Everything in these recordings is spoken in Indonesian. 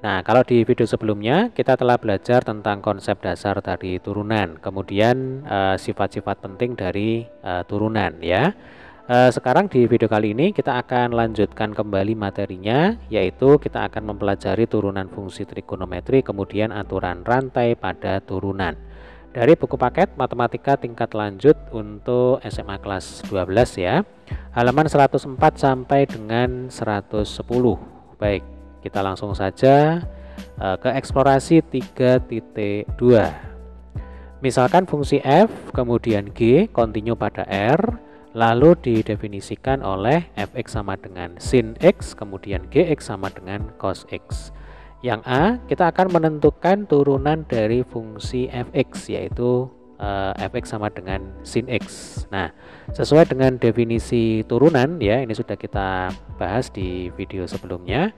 Nah, kalau di video sebelumnya kita telah belajar tentang konsep dasar dari turunan, kemudian sifat-sifat penting dari turunan ya. Sekarang di video kali ini kita akan lanjutkan kembali materinya, yaitu kita akan mempelajari turunan fungsi trigonometri, kemudian aturan rantai pada turunan. Dari buku paket Matematika tingkat lanjut untuk SMA kelas 12 ya. Halaman 104 sampai dengan 110. Baik, kita langsung saja ke eksplorasi 3.2. Misalkan fungsi f kemudian g kontinu pada r, lalu didefinisikan oleh fx sama dengan sin x kemudian gx sama dengan cos x. Yang A, kita akan menentukan turunan dari fungsi fx, yaitu fx sama dengan sin x. Nah, sesuai dengan definisi turunan ya, ini sudah kita bahas di video sebelumnya,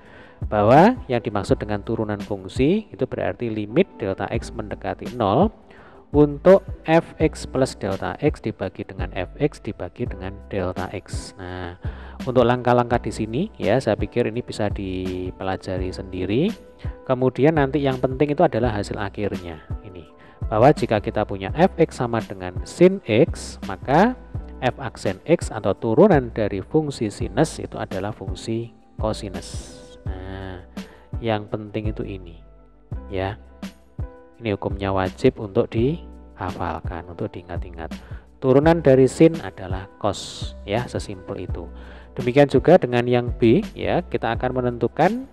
bahwa yang dimaksud dengan turunan fungsi itu berarti limit delta x mendekati 0 untuk fx plus delta x dibagi dengan fx dibagi dengan delta x. Nah, untuk langkah-langkah di sini ya, saya pikir ini bisa dipelajari sendiri. Kemudian nanti yang penting itu adalah hasil akhirnya. Ini bahwa jika kita punya fx sama dengan sin x, maka f aksen x atau turunan dari fungsi sinus itu adalah fungsi kosinus. Nah, yang penting itu ini ya. Ini hukumnya wajib untuk dihafalkan, untuk diingat-ingat. Turunan dari sin adalah cos ya, sesimpel itu. Demikian juga dengan yang B ya, kita akan menentukan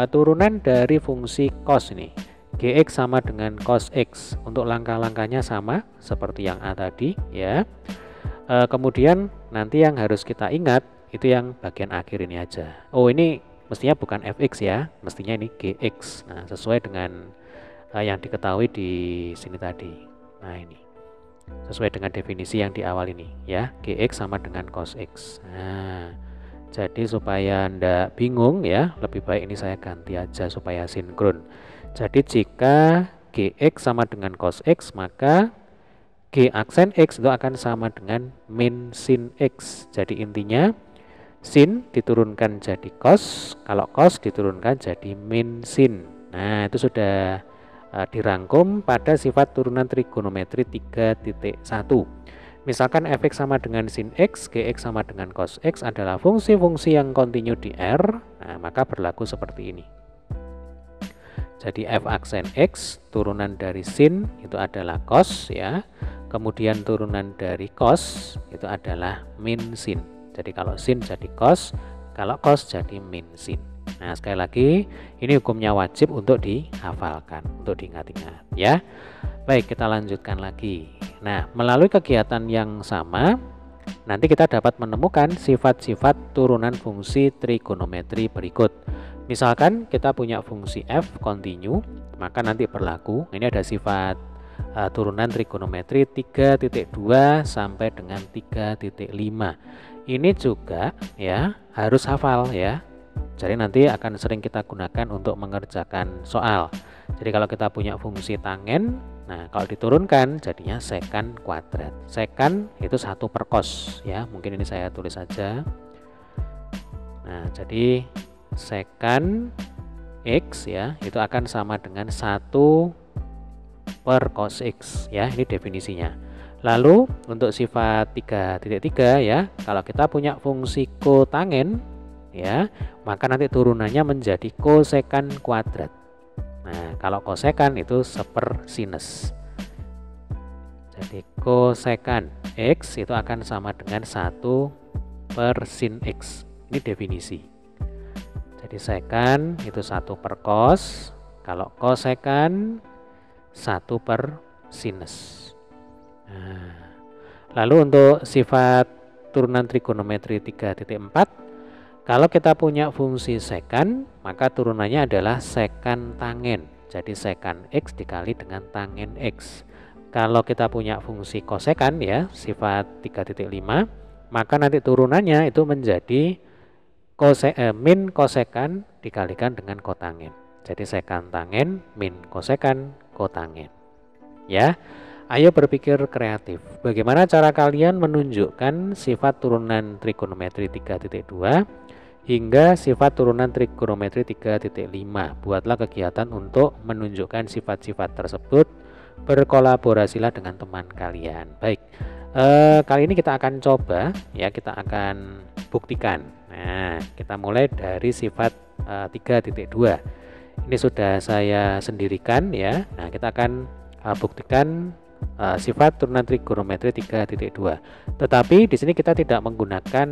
turunan dari fungsi cos ini. Gx sama dengan cos x. Untuk langkah-langkahnya sama seperti yang A tadi ya. Kemudian nanti yang harus kita ingat itu yang bagian akhir ini aja. Oh, ini mestinya bukan fx ya, mestinya ini gx. Nah, sesuai dengan yang diketahui di sini tadi. Nah, ini sesuai dengan definisi yang di awal ini ya, gx sama dengan cos x. Nah, jadi supaya ndak bingung ya, lebih baik ini saya ganti aja supaya sinkron. Jadi jika gx sama dengan cos x, maka g aksen x itu akan sama dengan min sin x. Jadi intinya sin diturunkan jadi cos, kalau cos diturunkan jadi min sin. Nah, itu sudah dirangkum pada sifat turunan trigonometri 3.1. Misalkan fx sama dengan sin x, gx sama dengan cos x adalah fungsi-fungsi yang kontinu di R, nah, maka berlaku seperti ini. Jadi f aksen x turunan dari sin itu adalah cos ya. Kemudian turunan dari cos itu adalah min sin. Jadi kalau sin jadi cos, kalau cos jadi min sin. Nah, sekali lagi ini hukumnya wajib untuk dihafalkan, untuk diingat-ingat ya. Baik, kita lanjutkan lagi. Nah, melalui kegiatan yang sama nanti kita dapat menemukan sifat-sifat turunan fungsi trigonometri berikut. Misalkan kita punya fungsi f kontinu, maka nanti berlaku ini ada sifat turunan trigonometri 3.2 sampai dengan 3.5. Ini juga ya harus hafal ya. Jadi nanti akan sering kita gunakan untuk mengerjakan soal. Jadi kalau kita punya fungsi tangen, nah kalau diturunkan jadinya sekan kuadrat. Sekan itu 1 per cos ya. Mungkin ini saya tulis saja. Nah, jadi sekan x ya itu akan sama dengan 1 per cos x ya, ini definisinya. Lalu untuk sifat 3.3 ya, kalau kita punya fungsi kotangen ya, maka nanti turunannya menjadi kosekan kuadrat. Nah, kalau kosekan itu sepersinus. Jadi kosekan x itu akan sama dengan 1 per sin x. Ini definisi. Jadi sekan itu 1 per cos, kalau kosekan 1 per sinus. Nah, lalu untuk sifat turunan trigonometri 3.4, kalau kita punya fungsi sekan, maka turunannya adalah sekan tangen. Jadi sekan x dikali dengan tangen x. Kalau kita punya fungsi kosekan ya, sifat 3.5, maka nanti turunannya itu menjadi min kosekan dikalikan dengan kotangen. Jadi sekan tangen min kosekan kotangen. Ya, ayo berpikir kreatif. Bagaimana cara kalian menunjukkan sifat turunan trigonometri 3.2 hingga sifat turunan trigonometri 3.5. Buatlah kegiatan untuk menunjukkan sifat-sifat tersebut. Berkolaborasilah dengan teman kalian. Baik, kali ini kita akan coba ya, kita akan buktikan. Nah, kita mulai dari sifat 3.2. Ini sudah saya sendirikan ya. Nah, kita akan buktikan sifat turunan trigonometri 3.2. Tetapi di sini kita tidak menggunakan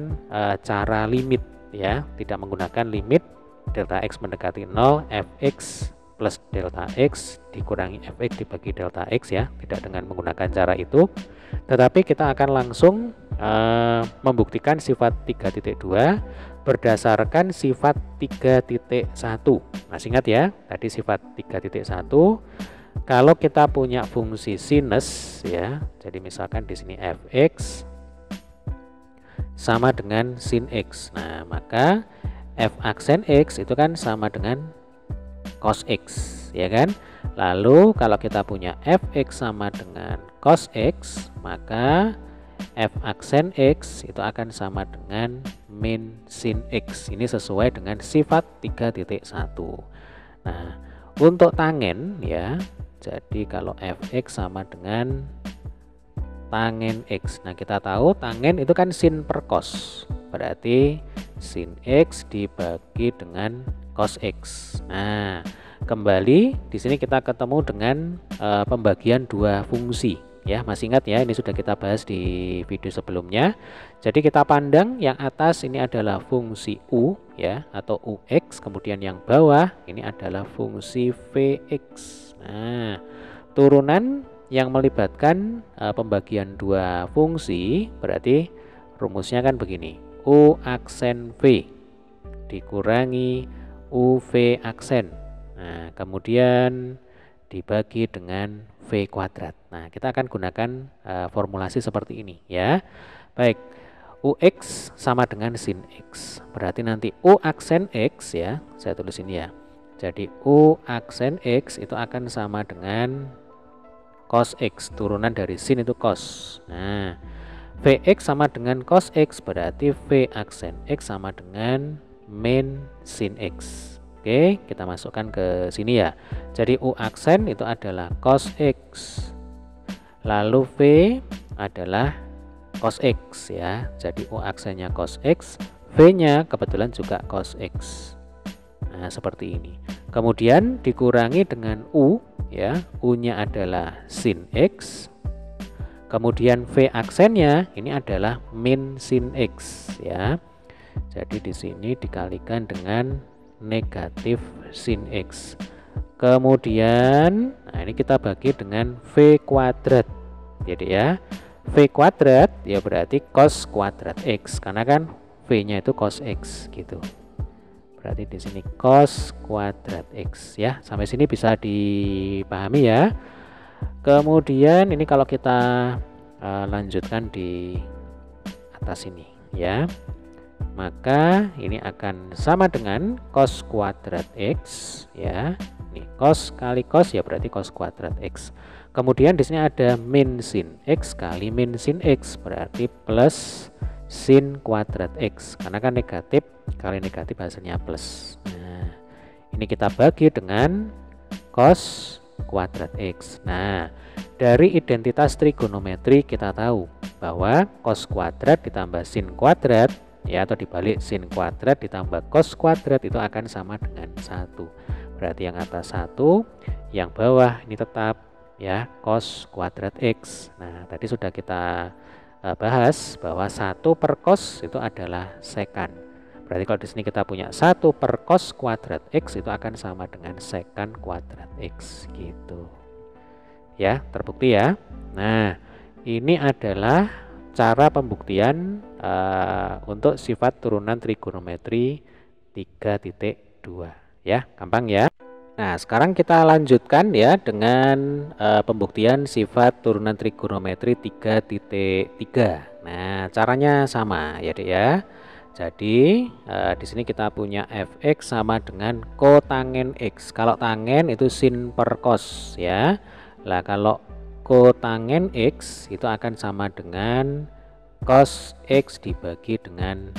cara limit ya, tidak menggunakan limit delta x mendekati 0 fx plus delta x dikurangi fx dibagi delta x ya, tidak dengan menggunakan cara itu, tetapi kita akan langsung membuktikan sifat 3.2 berdasarkan sifat 3.1. Masih ingat ya, tadi sifat 3.1 kalau kita punya fungsi sinus ya, jadi misalkan di sini fx sama dengan sin x. Nah, maka f aksen x itu kan sama dengan cos x, ya kan? Lalu kalau kita punya fx sama dengan cos x, maka f aksen x itu akan sama dengan min sin x. Ini sesuai dengan sifat 3.1. Nah, untuk tangen ya, jadi kalau fx sama dengan tangen x. Nah, kita tahu tangen itu kan sin per cos. Berarti sin x dibagi dengan cos x. Nah, kembali di sini kita ketemu dengan pembagian dua fungsi ya. Masih ingat ya, ini sudah kita bahas di video sebelumnya. Jadi kita pandang yang atas ini adalah fungsi u ya, atau ux, kemudian yang bawah ini adalah fungsi vx. Nah, turunan yang melibatkan pembagian dua fungsi berarti rumusnya kan begini, u aksen v dikurangi uv aksen, nah kemudian dibagi dengan v kuadrat. Nah, kita akan gunakan formulasi seperti ini ya. Baik, ux sama dengan sin x, berarti nanti u aksen x ya, saya tulis ini ya, jadi u aksen x itu akan sama dengan cos x, turunan dari sin itu cos. Nah, vx sama dengan cos x, berarti v aksen x sama dengan min sin x. Oke, kita masukkan ke sini ya. Jadi u aksen itu adalah cos x, lalu v adalah cos x ya. Jadi u aksennya cos x, v nya kebetulan juga cos x. Nah, seperti ini. Kemudian dikurangi dengan u ya, u-nya adalah sin x, kemudian v aksennya ini adalah min sin x ya. Jadi di sini dikalikan dengan negatif sin x. Kemudian nah ini kita bagi dengan v kuadrat. Jadi ya, v kuadrat ya berarti cos kuadrat x, karena kan v-nya itu cos x gitu. Berarti di sini cos kuadrat x ya. Sampai sini bisa dipahami ya. Kemudian ini kalau kita lanjutkan di atas ini ya, maka ini akan sama dengan cos kuadrat x ya. Ini cos kali cos ya berarti cos kuadrat x. Kemudian di sini ada min sin x kali min sin x, berarti plus sin kuadrat x, karena kan negatif kali negatif hasilnya plus. Nah, ini kita bagi dengan cos kuadrat x. Nah, dari identitas trigonometri kita tahu bahwa cos kuadrat ditambah sin kuadrat ya, atau dibalik sin kuadrat ditambah cos kuadrat itu akan sama dengan 1. Berarti yang atas 1, yang bawah ini tetap ya cos kuadrat x. Nah, tadi sudah kita bahas bahwa 1 per cos itu adalah sekan. Berarti kalau di sini kita punya 1 per cos kuadrat x itu akan sama dengan sekan kuadrat x gitu. Ya, terbukti ya. Nah, ini adalah cara pembuktian untuk sifat turunan trigonometri 3.2 ya, gampang ya. Nah, sekarang kita lanjutkan ya dengan pembuktian sifat turunan trigonometri 3.3. Nah, caranya sama ya, Dek ya. Jadi di sini kita punya fx sama dengan kotangen x. Kalau tangen itu sin per cos ya. Lah kalau kotangen x itu akan sama dengan cos x dibagi dengan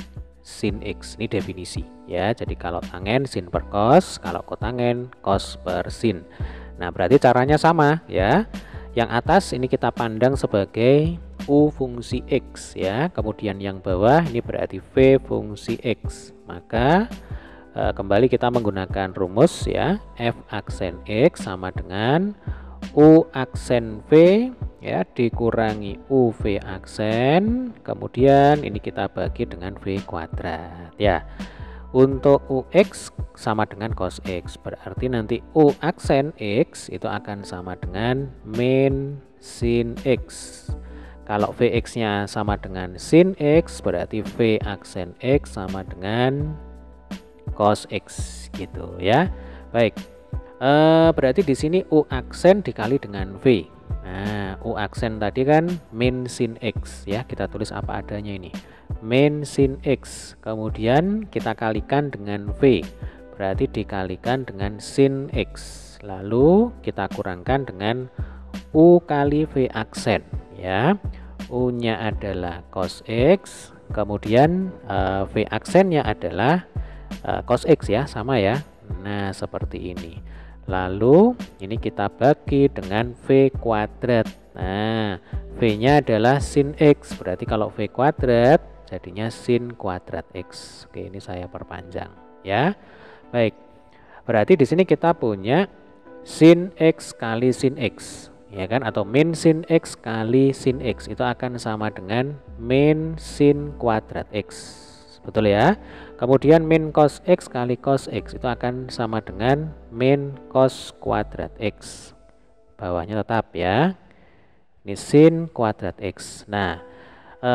sin X. Ini definisi ya. Jadi kalau tangen sin per cos, kalau kotangen cos per sin. Nah, berarti caranya sama ya. Yang atas ini kita pandang sebagai U fungsi X ya. Kemudian yang bawah ini berarti V fungsi X. Maka kembali kita menggunakan rumus ya. F aksen X sama dengan U aksen V ya dikurangi UV aksen, kemudian ini kita bagi dengan V kuadrat ya. Untuk UX sama dengan cos X, berarti nanti U aksen X itu akan sama dengan min sin X. Kalau Vx nya sama dengan sin X, berarti V aksen X sama dengan cos X gitu ya. Baik, berarti di sini U aksen dikali dengan V. Nah, U aksen tadi kan min sin X ya, kita tulis apa adanya ini. Min sin X, kemudian kita kalikan dengan V, berarti dikalikan dengan sin X. Lalu kita kurangkan dengan U kali V aksen ya. U nya adalah cos X, kemudian V aksennya adalah cos X ya, sama ya. Nah, seperti ini. Lalu ini kita bagi dengan V kuadrat. Nah, V-nya adalah sin X. Berarti kalau V kuadrat jadinya sin kuadrat X. Oke, ini saya perpanjang ya. Baik. Berarti di sini kita punya sin X kali sin X, ya kan? Atau min sin X kali sin X itu akan sama dengan min sin kuadrat X. Betul ya? Kemudian min cos X kali cos X itu akan sama dengan min cos kuadrat X. Bawahnya tetap ya. Ini sin kuadrat X. Nah,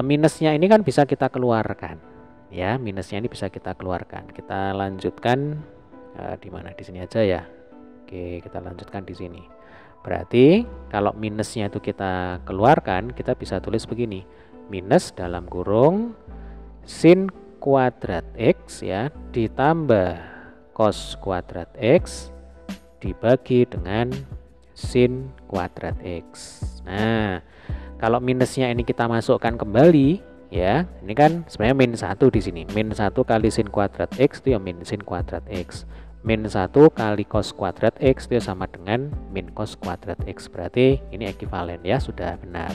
minusnya ini kan bisa kita keluarkan. Ya, minusnya ini bisa kita keluarkan. Kita lanjutkan di mana? Di sini aja ya. Oke, kita lanjutkan di sini. Berarti kalau minusnya itu kita keluarkan, kita bisa tulis begini. Minus dalam kurung sin kuadrat X ya ditambah cos kuadrat X dibagi dengan sin kuadrat X. Nah, kalau minusnya ini kita masukkan kembali ya, ini kan sebenarnya min 1 di sini. Min 1 kali sin kuadrat X itu ya min sin kuadrat X. Min 1 kali cos kuadrat X itu sama dengan min cos kuadrat X. Berarti ini ekuivalen ya, sudah benar.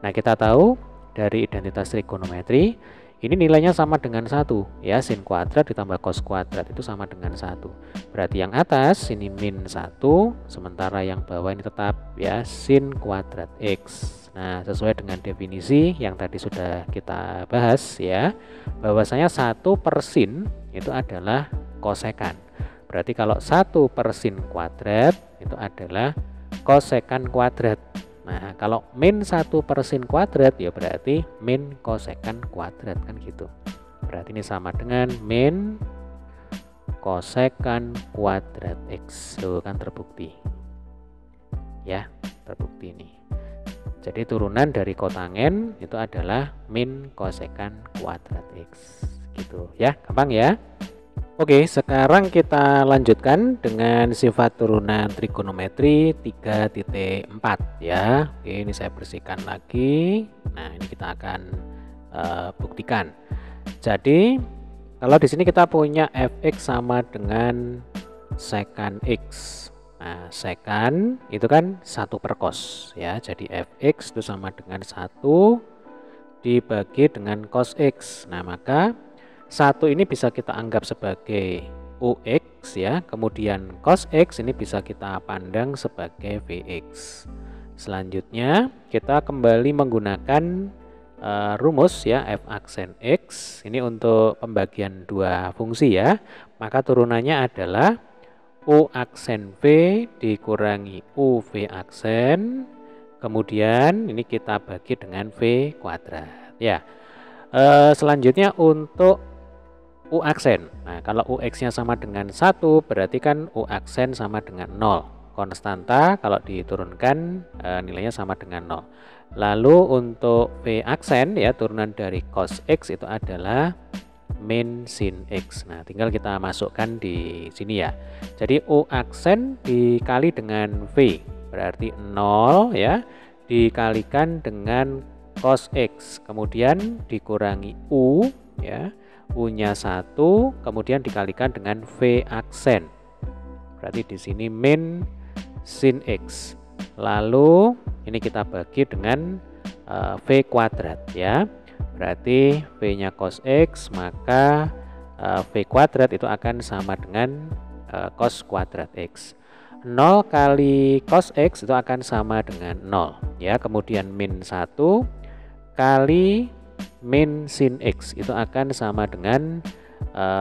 Nah, kita tahu dari identitas trigonometri ini nilainya sama dengan 1 ya, sin kuadrat ditambah cos kuadrat itu sama dengan 1. Berarti yang atas ini min 1, sementara yang bawah ini tetap ya sin kuadrat X. Nah, sesuai dengan definisi yang tadi sudah kita bahas ya, bahwasanya 1 per sin itu adalah kosekan. Berarti kalau 1 per sin kuadrat itu adalah kosekan kuadrat. Nah, kalau min 1 per sin kuadrat ya berarti min kosekan kuadrat kan gitu. Berarti ini sama dengan min kosekan kuadrat X. Tuh kan terbukti. Ya, terbukti ini. Jadi turunan dari kotangen itu adalah min kosekan kuadrat X. Gitu ya, gampang ya. Oke, sekarang kita lanjutkan dengan sifat turunan trigonometri 3.4 ya. Oke, ini saya bersihkan lagi. Nah, ini kita akan buktikan. Jadi, kalau di sini kita punya fx sama dengan secant x. Nah, secant itu kan 1 per cos ya. Jadi fx itu sama dengan 1 dibagi dengan cos x. Nah, maka 1 ini bisa kita anggap sebagai UX ya, kemudian cos X ini bisa kita pandang sebagai VX. Selanjutnya kita kembali menggunakan rumus ya, F aksen X ini untuk pembagian dua fungsi ya, maka turunannya adalah U aksen V dikurangi UV aksen, kemudian ini kita bagi dengan V kuadrat ya. Selanjutnya untuk U aksen. Nah, kalau UX-nya sama dengan 1, berarti kan U aksen sama dengan 0. Konstanta kalau diturunkan nilainya sama dengan 0. Lalu untuk V aksen ya, turunan dari cos X itu adalah min sin X. Nah, tinggal kita masukkan di sini ya. Jadi U aksen dikali dengan V, berarti 0 ya, dikalikan dengan cos X. Kemudian dikurangi U ya. U-nya 1 kemudian dikalikan dengan V aksen. Berarti di sini min sin X. Lalu ini kita bagi dengan V kuadrat ya. Berarti V-nya cos X, maka V kuadrat itu akan sama dengan cos kuadrat X. 0 kali cos X itu akan sama dengan 0 ya. Kemudian min 1 kali min sin X itu akan sama dengan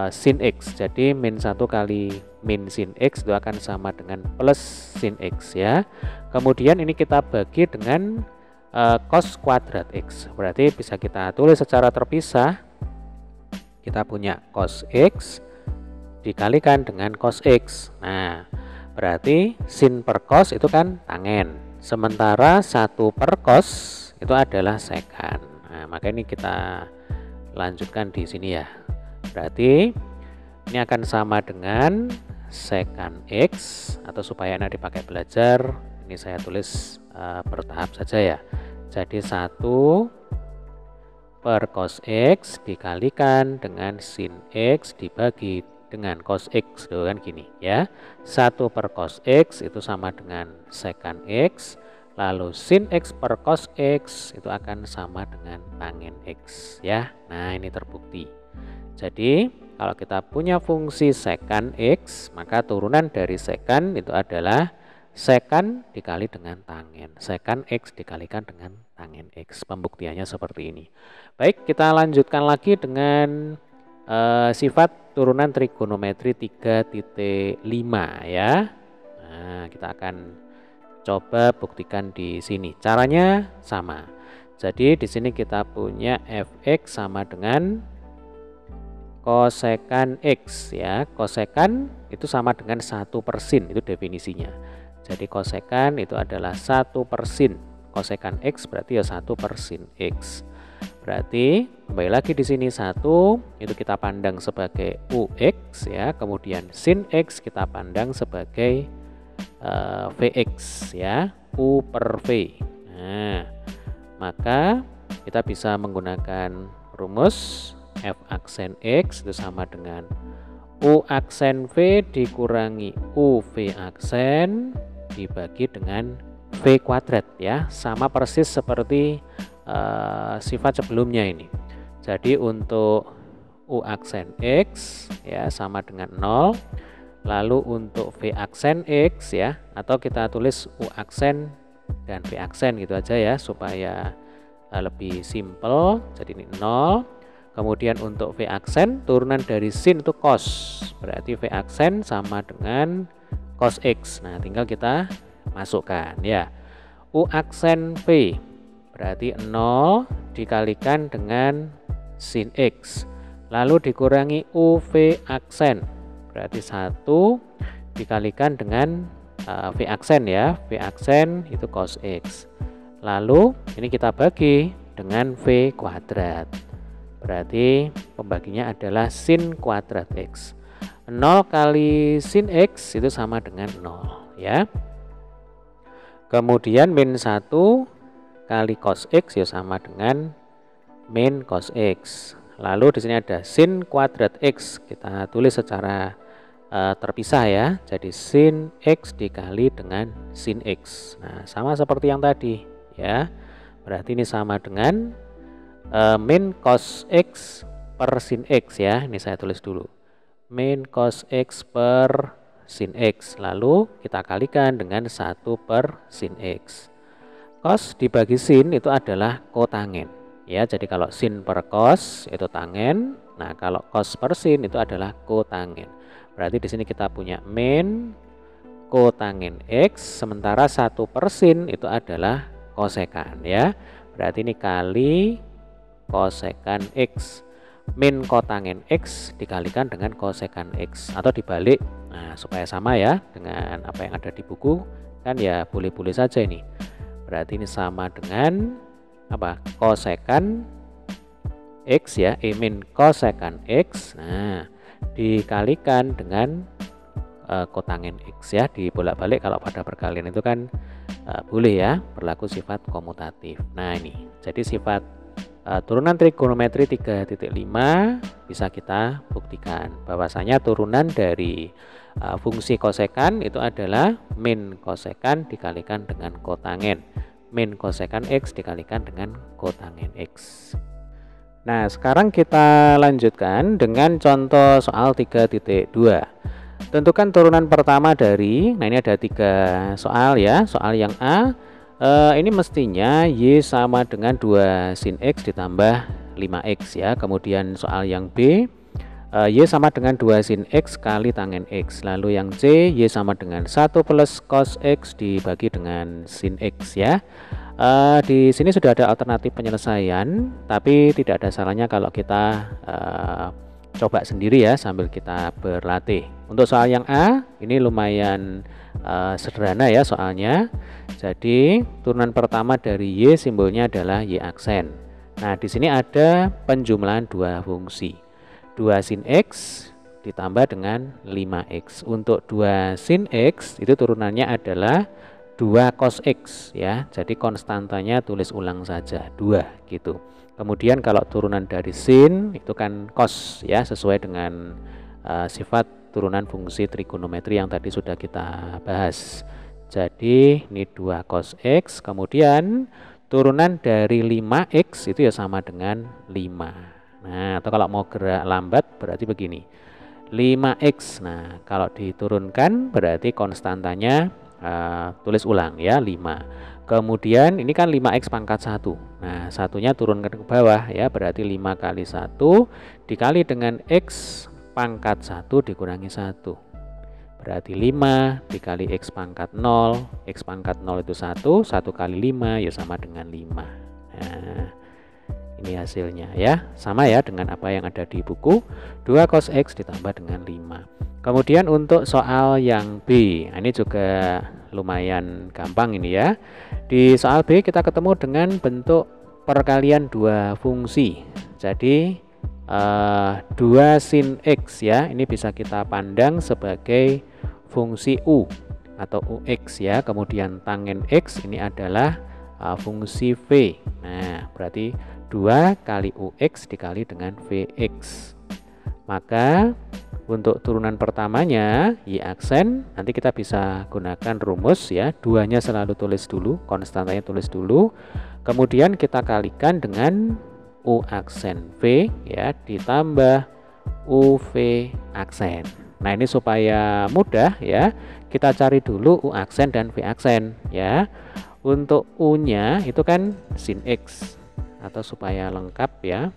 sin X. Jadi min 1 kali min sin X itu akan sama dengan plus sin X ya. Kemudian ini kita bagi dengan cos kuadrat X. Berarti bisa kita tulis secara terpisah. Kita punya cos X dikalikan dengan cos X. Nah, berarti sin per cos itu kan tangen. Sementara 1 per cos itu adalah sekan. Nah, maka ini kita lanjutkan di sini ya. Berarti ini akan sama dengan sekan X, atau supaya enak dipakai belajar, ini saya tulis bertahap saja ya. Jadi 1 per cos X dikalikan dengan sin X dibagi dengan cos X, tuh kan gini ya. 1 per cos X itu sama dengan sekan X, lalu sin X per cos X itu akan sama dengan tangen X ya. Nah, ini terbukti. Jadi kalau kita punya fungsi sekan X, maka turunan dari sekan itu adalah sekan dikali dengan tangen. Sekan X dikalikan dengan tangen X. Pembuktiannya seperti ini. Baik, kita lanjutkan lagi dengan sifat turunan trigonometri 3.5 ya. Nah, kita akan coba buktikan di sini. Caranya sama. Jadi di sini kita punya fx sama dengan kosekan X ya. Kosekan itu sama dengan 1 per sin, itu definisinya. Jadi kosekan itu adalah 1 per sin. Kosekan X berarti ya 1 per sin X. Berarti kembali lagi di sini 1 itu kita pandang sebagai UX ya. Kemudian sin X kita pandang sebagai Vx ya. U per V. Nah, maka kita bisa menggunakan rumus F aksen X itu sama dengan U aksen V dikurangi UV aksen dibagi dengan V kuadrat ya. Sama persis seperti sifat sebelumnya ini. Jadi untuk U aksen X ya sama dengan 0. Lalu untuk V aksen X ya, atau kita tulis U aksen dan V aksen gitu aja ya, supaya lebih simple. Jadi ini 0. Kemudian untuk V aksen turunan dari sin itu cos. Berarti V aksen sama dengan cos X. Nah, tinggal kita masukkan ya. U aksen V berarti 0 dikalikan dengan sin X. Lalu dikurangi UV aksen. Berarti 1 dikalikan dengan V aksen ya. V aksen itu cos X. Lalu ini kita bagi dengan V kuadrat. Berarti pembaginya adalah sin kuadrat X. 0 kali sin X itu sama dengan 0 ya. Kemudian min 1 kali cos X ya sama dengan min cos X. Lalu di sini ada sin kuadrat X. Kita tulis secara terpisah ya. Jadi sin X dikali dengan sin X. Nah, sama seperti yang tadi ya. Berarti ini sama dengan min cos X per sin X ya. Ini saya tulis dulu. Min cos X per sin X. Lalu kita kalikan dengan 1 per sin X. Cos dibagi sin itu adalah kotangen. Ya, jadi kalau sin per cos itu tangen. Nah, kalau cos per sin itu adalah kotangen. Berarti di sini kita punya min kotangen X. Sementara 1 per sin itu adalah kosekan ya. Berarti ini kali kosekan X. Min kotangen X dikalikan dengan kosekan X, atau dibalik. Nah, supaya sama ya dengan apa yang ada di buku, kan ya boleh-boleh saja ini. Berarti ini sama dengan apa? Kosekan X ya, min kosekan X. Nah, dikalikan dengan kotangen X ya, dibolak-balik. Kalau pada perkalian itu kan boleh ya, berlaku sifat komutatif. Nah, ini jadi sifat turunan trigonometri 3.5 bisa kita buktikan bahwasanya turunan dari fungsi kosekan itu adalah min kosekan dikalikan dengan kotangen. Min kosekan X dikalikan dengan kotangen X. Nah, sekarang kita lanjutkan dengan contoh soal 3.2. Tentukan turunan pertama dari, nah ini ada 3 soal ya. Soal yang A, ini mestinya Y sama dengan 2 sin X ditambah 5X ya. Kemudian soal yang B, Y sama dengan 2 sin X kali tangen X. Lalu yang C, Y sama dengan 1 plus cos X dibagi dengan sin X ya. Di sini sudah ada alternatif penyelesaian, tapi tidak ada salahnya kalau kita coba sendiri ya sambil kita berlatih. Untuk soal yang A, ini lumayan sederhana ya soalnya. Jadi turunan pertama dari Y simbolnya adalah Y aksen. Nah, di sini ada penjumlahan 2 fungsi. 2 sin X ditambah dengan 5X. Untuk 2 sin X itu turunannya adalah 2 cos X ya. Jadi konstantanya tulis ulang saja 2 gitu. Kemudian kalau turunan dari sin itu kan cos ya, sesuai dengan sifat turunan fungsi trigonometri yang tadi sudah kita bahas. Jadi ini 2 cos X, kemudian turunan dari 5X itu ya sama dengan 5. Nah, atau kalau mau gerak lambat berarti begini, 5X. Nah, kalau diturunkan berarti konstantanya tulis ulang ya 5. Kemudian ini kan 5X pangkat 1. Nah, satunya turunkan ke bawah ya, berarti 5 kali 1 dikali dengan X pangkat 1 dikurangi 1. Berarti 5 dikali X pangkat 0. X pangkat 0 itu 1. 1 kali 5 ya sama dengan 5. Nah, ini hasilnya ya. Sama ya dengan apa yang ada di buku. 2 cos X ditambah dengan 5. Kemudian untuk soal yang B, ini juga lumayan gampang ini ya. Di soal B kita ketemu dengan bentuk perkalian 2 fungsi. Jadi 2 sin X ya, ini bisa kita pandang sebagai fungsi U atau UX ya. Kemudian tangen X ini adalah fungsi V. Nah, berarti 2 kali UX dikali dengan VX. Maka untuk turunan pertamanya Y aksen, nanti kita bisa gunakan rumus ya, 2-nya selalu tulis dulu, konstantanya tulis dulu. Kemudian kita kalikan dengan U aksen V ya, ditambah UV aksen. Nah, ini supaya mudah ya, kita cari dulu U aksen dan V aksen ya. Untuk U-nya itu kan sin X, atau supaya lengkap ya,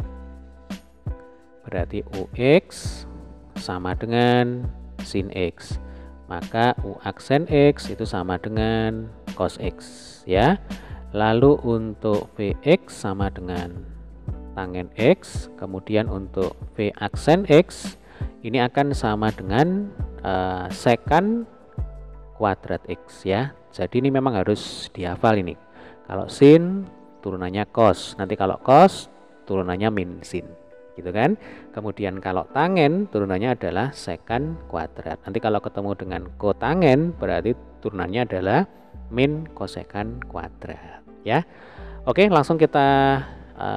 berarti UX sama dengan sin X. Maka U aksen X itu sama dengan cos X ya. Lalu untuk VX sama dengan tangen X. Kemudian untuk V aksen X ini akan sama dengan sekan kuadrat X ya. Jadi ini memang harus dihafal ini. Kalau sin turunannya cos, nanti kalau cos turunannya min sin gitu kan. Kemudian kalau tangen turunannya adalah sekan kuadrat. Nanti kalau ketemu dengan kotangen berarti turunannya adalah min kosekan kuadrat ya. Oke, langsung kita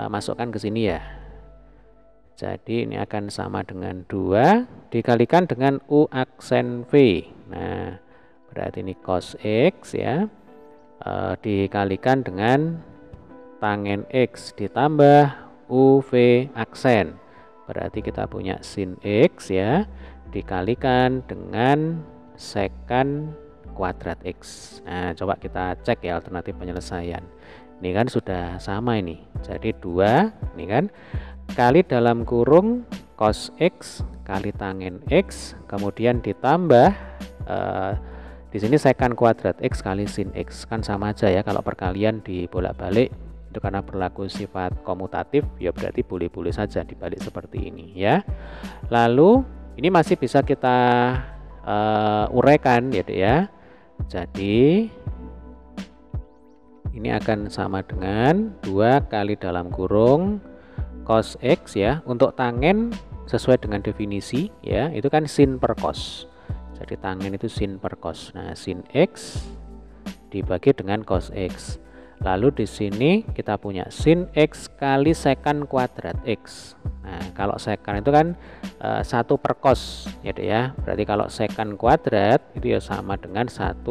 masukkan ke sini ya. Jadi ini akan sama dengan 2 dikalikan dengan U aksen V. Nah, berarti ini cos X ya, dikalikan dengan tangen X ditambah UV aksen. Berarti kita punya sin X ya, dikalikan dengan sekan kuadrat X. Nah, coba kita cek ya alternatif penyelesaian. Ini kan sudah sama ini. Jadi 2 ini kan kali dalam kurung cos X kali tangen X, kemudian ditambah di sini sekan kuadrat X kali sin X, kan sama aja ya. Kalau perkalian dibolak-balik itu karena berlaku sifat komutatif ya, berarti boleh-boleh saja dibalik seperti ini ya. Lalu ini masih bisa kita uraikan ya Dek ya. Jadi ini akan sama dengan 2 kali dalam kurung cos X ya. Untuk tangen sesuai dengan definisi ya, itu kan sin per cos. Jadi tangen itu sin per cos. Nah, sin X dibagi dengan cos X. Lalu di sini kita punya sin X kali sekan kuadrat X. Nah, kalau sekan itu kan 1 per cos gitu ya. Berarti kalau sekan kuadrat itu ya sama dengan 1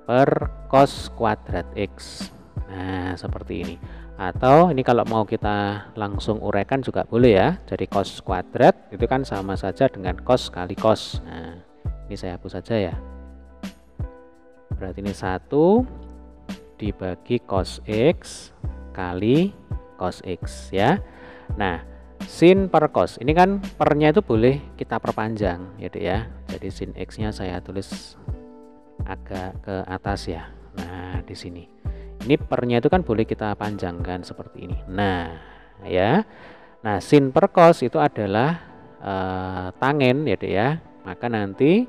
per cos kuadrat X. Nah, seperti ini. Atau ini kalau mau kita langsung uraikan juga boleh ya. Jadi cos kuadrat itu kan sama saja dengan cos kali cos. Nah, ini saya hapus saja ya. Berarti ini 1 dibagi cos X kali cos X ya. Nah, sin per cos ini kan pernya itu boleh kita perpanjang gitu ya. Jadi sin X nya saya tulis agak ke atas ya. Nah, di sini ini pernya itu kan boleh kita panjangkan seperti ini. Nah ya, nah sin per cos itu adalah tangen gitu ya. Maka nanti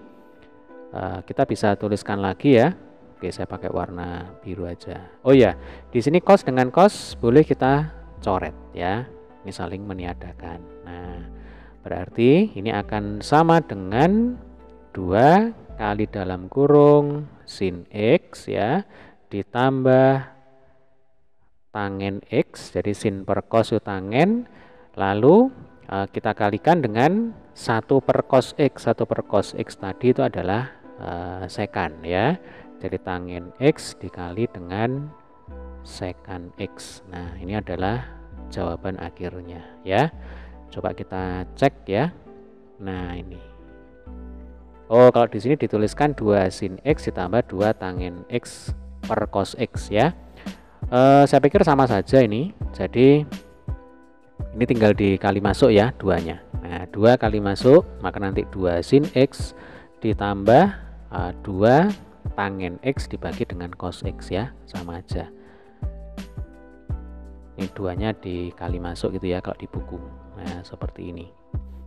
kita bisa tuliskan lagi ya. Oke, saya pakai warna biru aja. Oh ya, di sini cos dengan cos boleh kita coret ya. Ini saling meniadakan. Nah, berarti ini akan sama dengan 2 kali dalam kurung sin X ya ditambah tangen X. Jadi sin per cos itu tangen. Lalu kita kalikan dengan 1 per cos X. 1 per cos X tadi itu adalah sekan ya. Jadi tangen X dikali dengan sekan X. Nah, ini adalah jawaban akhirnya ya. Coba kita cek ya. Nah, ini. Oh, kalau di sini dituliskan 2 sin X ditambah 2 tangen X per cos X ya. Saya pikir sama saja ini. Jadi ini tinggal dikali masuk ya duanya. Nah, 2 kali masuk, maka nanti 2 sin X ditambah 2 tangen X dibagi dengan cos X ya, sama aja. Ini duanya dikali masuk gitu ya kalau di buku. Nah, seperti ini.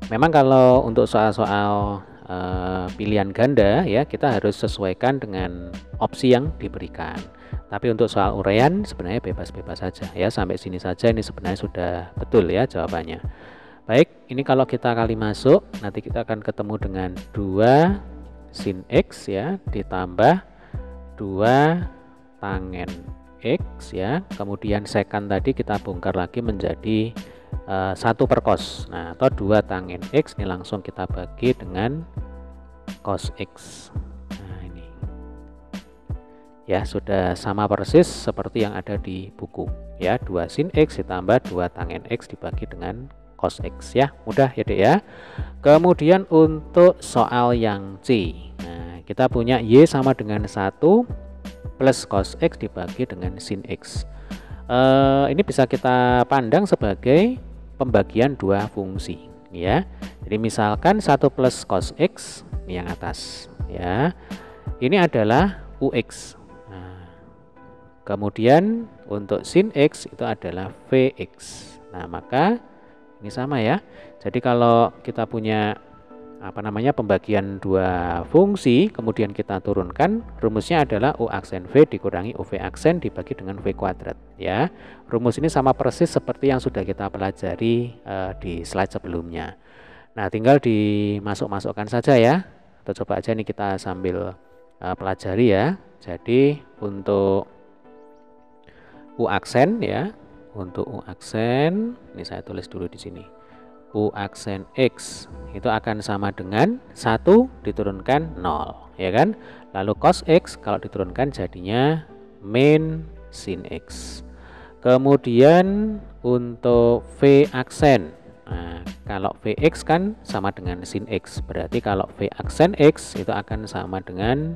Memang kalau untuk soal-soal pilihan ganda ya, kita harus sesuaikan dengan opsi yang diberikan. Tapi untuk soal uraian sebenarnya bebas-bebas saja ya. Sampai sini saja ini sebenarnya sudah betul ya jawabannya. Baik, ini kalau kita kali masuk, nanti kita akan ketemu dengan 2 sin X ya ditambah 2 tangen X ya. Kemudian sekan tadi kita bongkar lagi menjadi 1 per cos. Nah, atau 2 tangen X ini langsung kita bagi dengan cos X. Nah, ini ya sudah sama persis seperti yang ada di buku ya. 2 sin X ditambah 2 tangen X dibagi dengan cos X ya. Mudah ya Dek ya. Kemudian untuk soal yang C, nah kita punya Y sama dengan 1 plus cos X dibagi dengan sin X. Ini bisa kita pandang sebagai pembagian 2 fungsi ya. Jadi misalkan 1 plus cos X ini yang atas ya, ini adalah UX. Nah, kemudian untuk sin X itu adalah VX. Nah, maka ini sama ya. Jadi kalau kita punya pembagian 2 fungsi kemudian kita turunkan, rumusnya adalah U aksen V dikurangi UV aksen dibagi dengan V kuadrat ya. Rumus ini sama persis seperti yang sudah kita pelajari di slide sebelumnya. Nah, tinggal dimasuk-masukkan saja ya. Atau coba aja nih kita sambil pelajari ya. Jadi untuk U aksen ya, untuk U aksen ini saya tulis dulu di sini. U aksen X itu akan sama dengan 1 diturunkan 0 ya kan. Lalu cos X kalau diturunkan jadinya min sin X. Kemudian untuk V aksen, nah, kalau VX kan sama dengan sin X, berarti kalau V aksen X itu akan sama dengan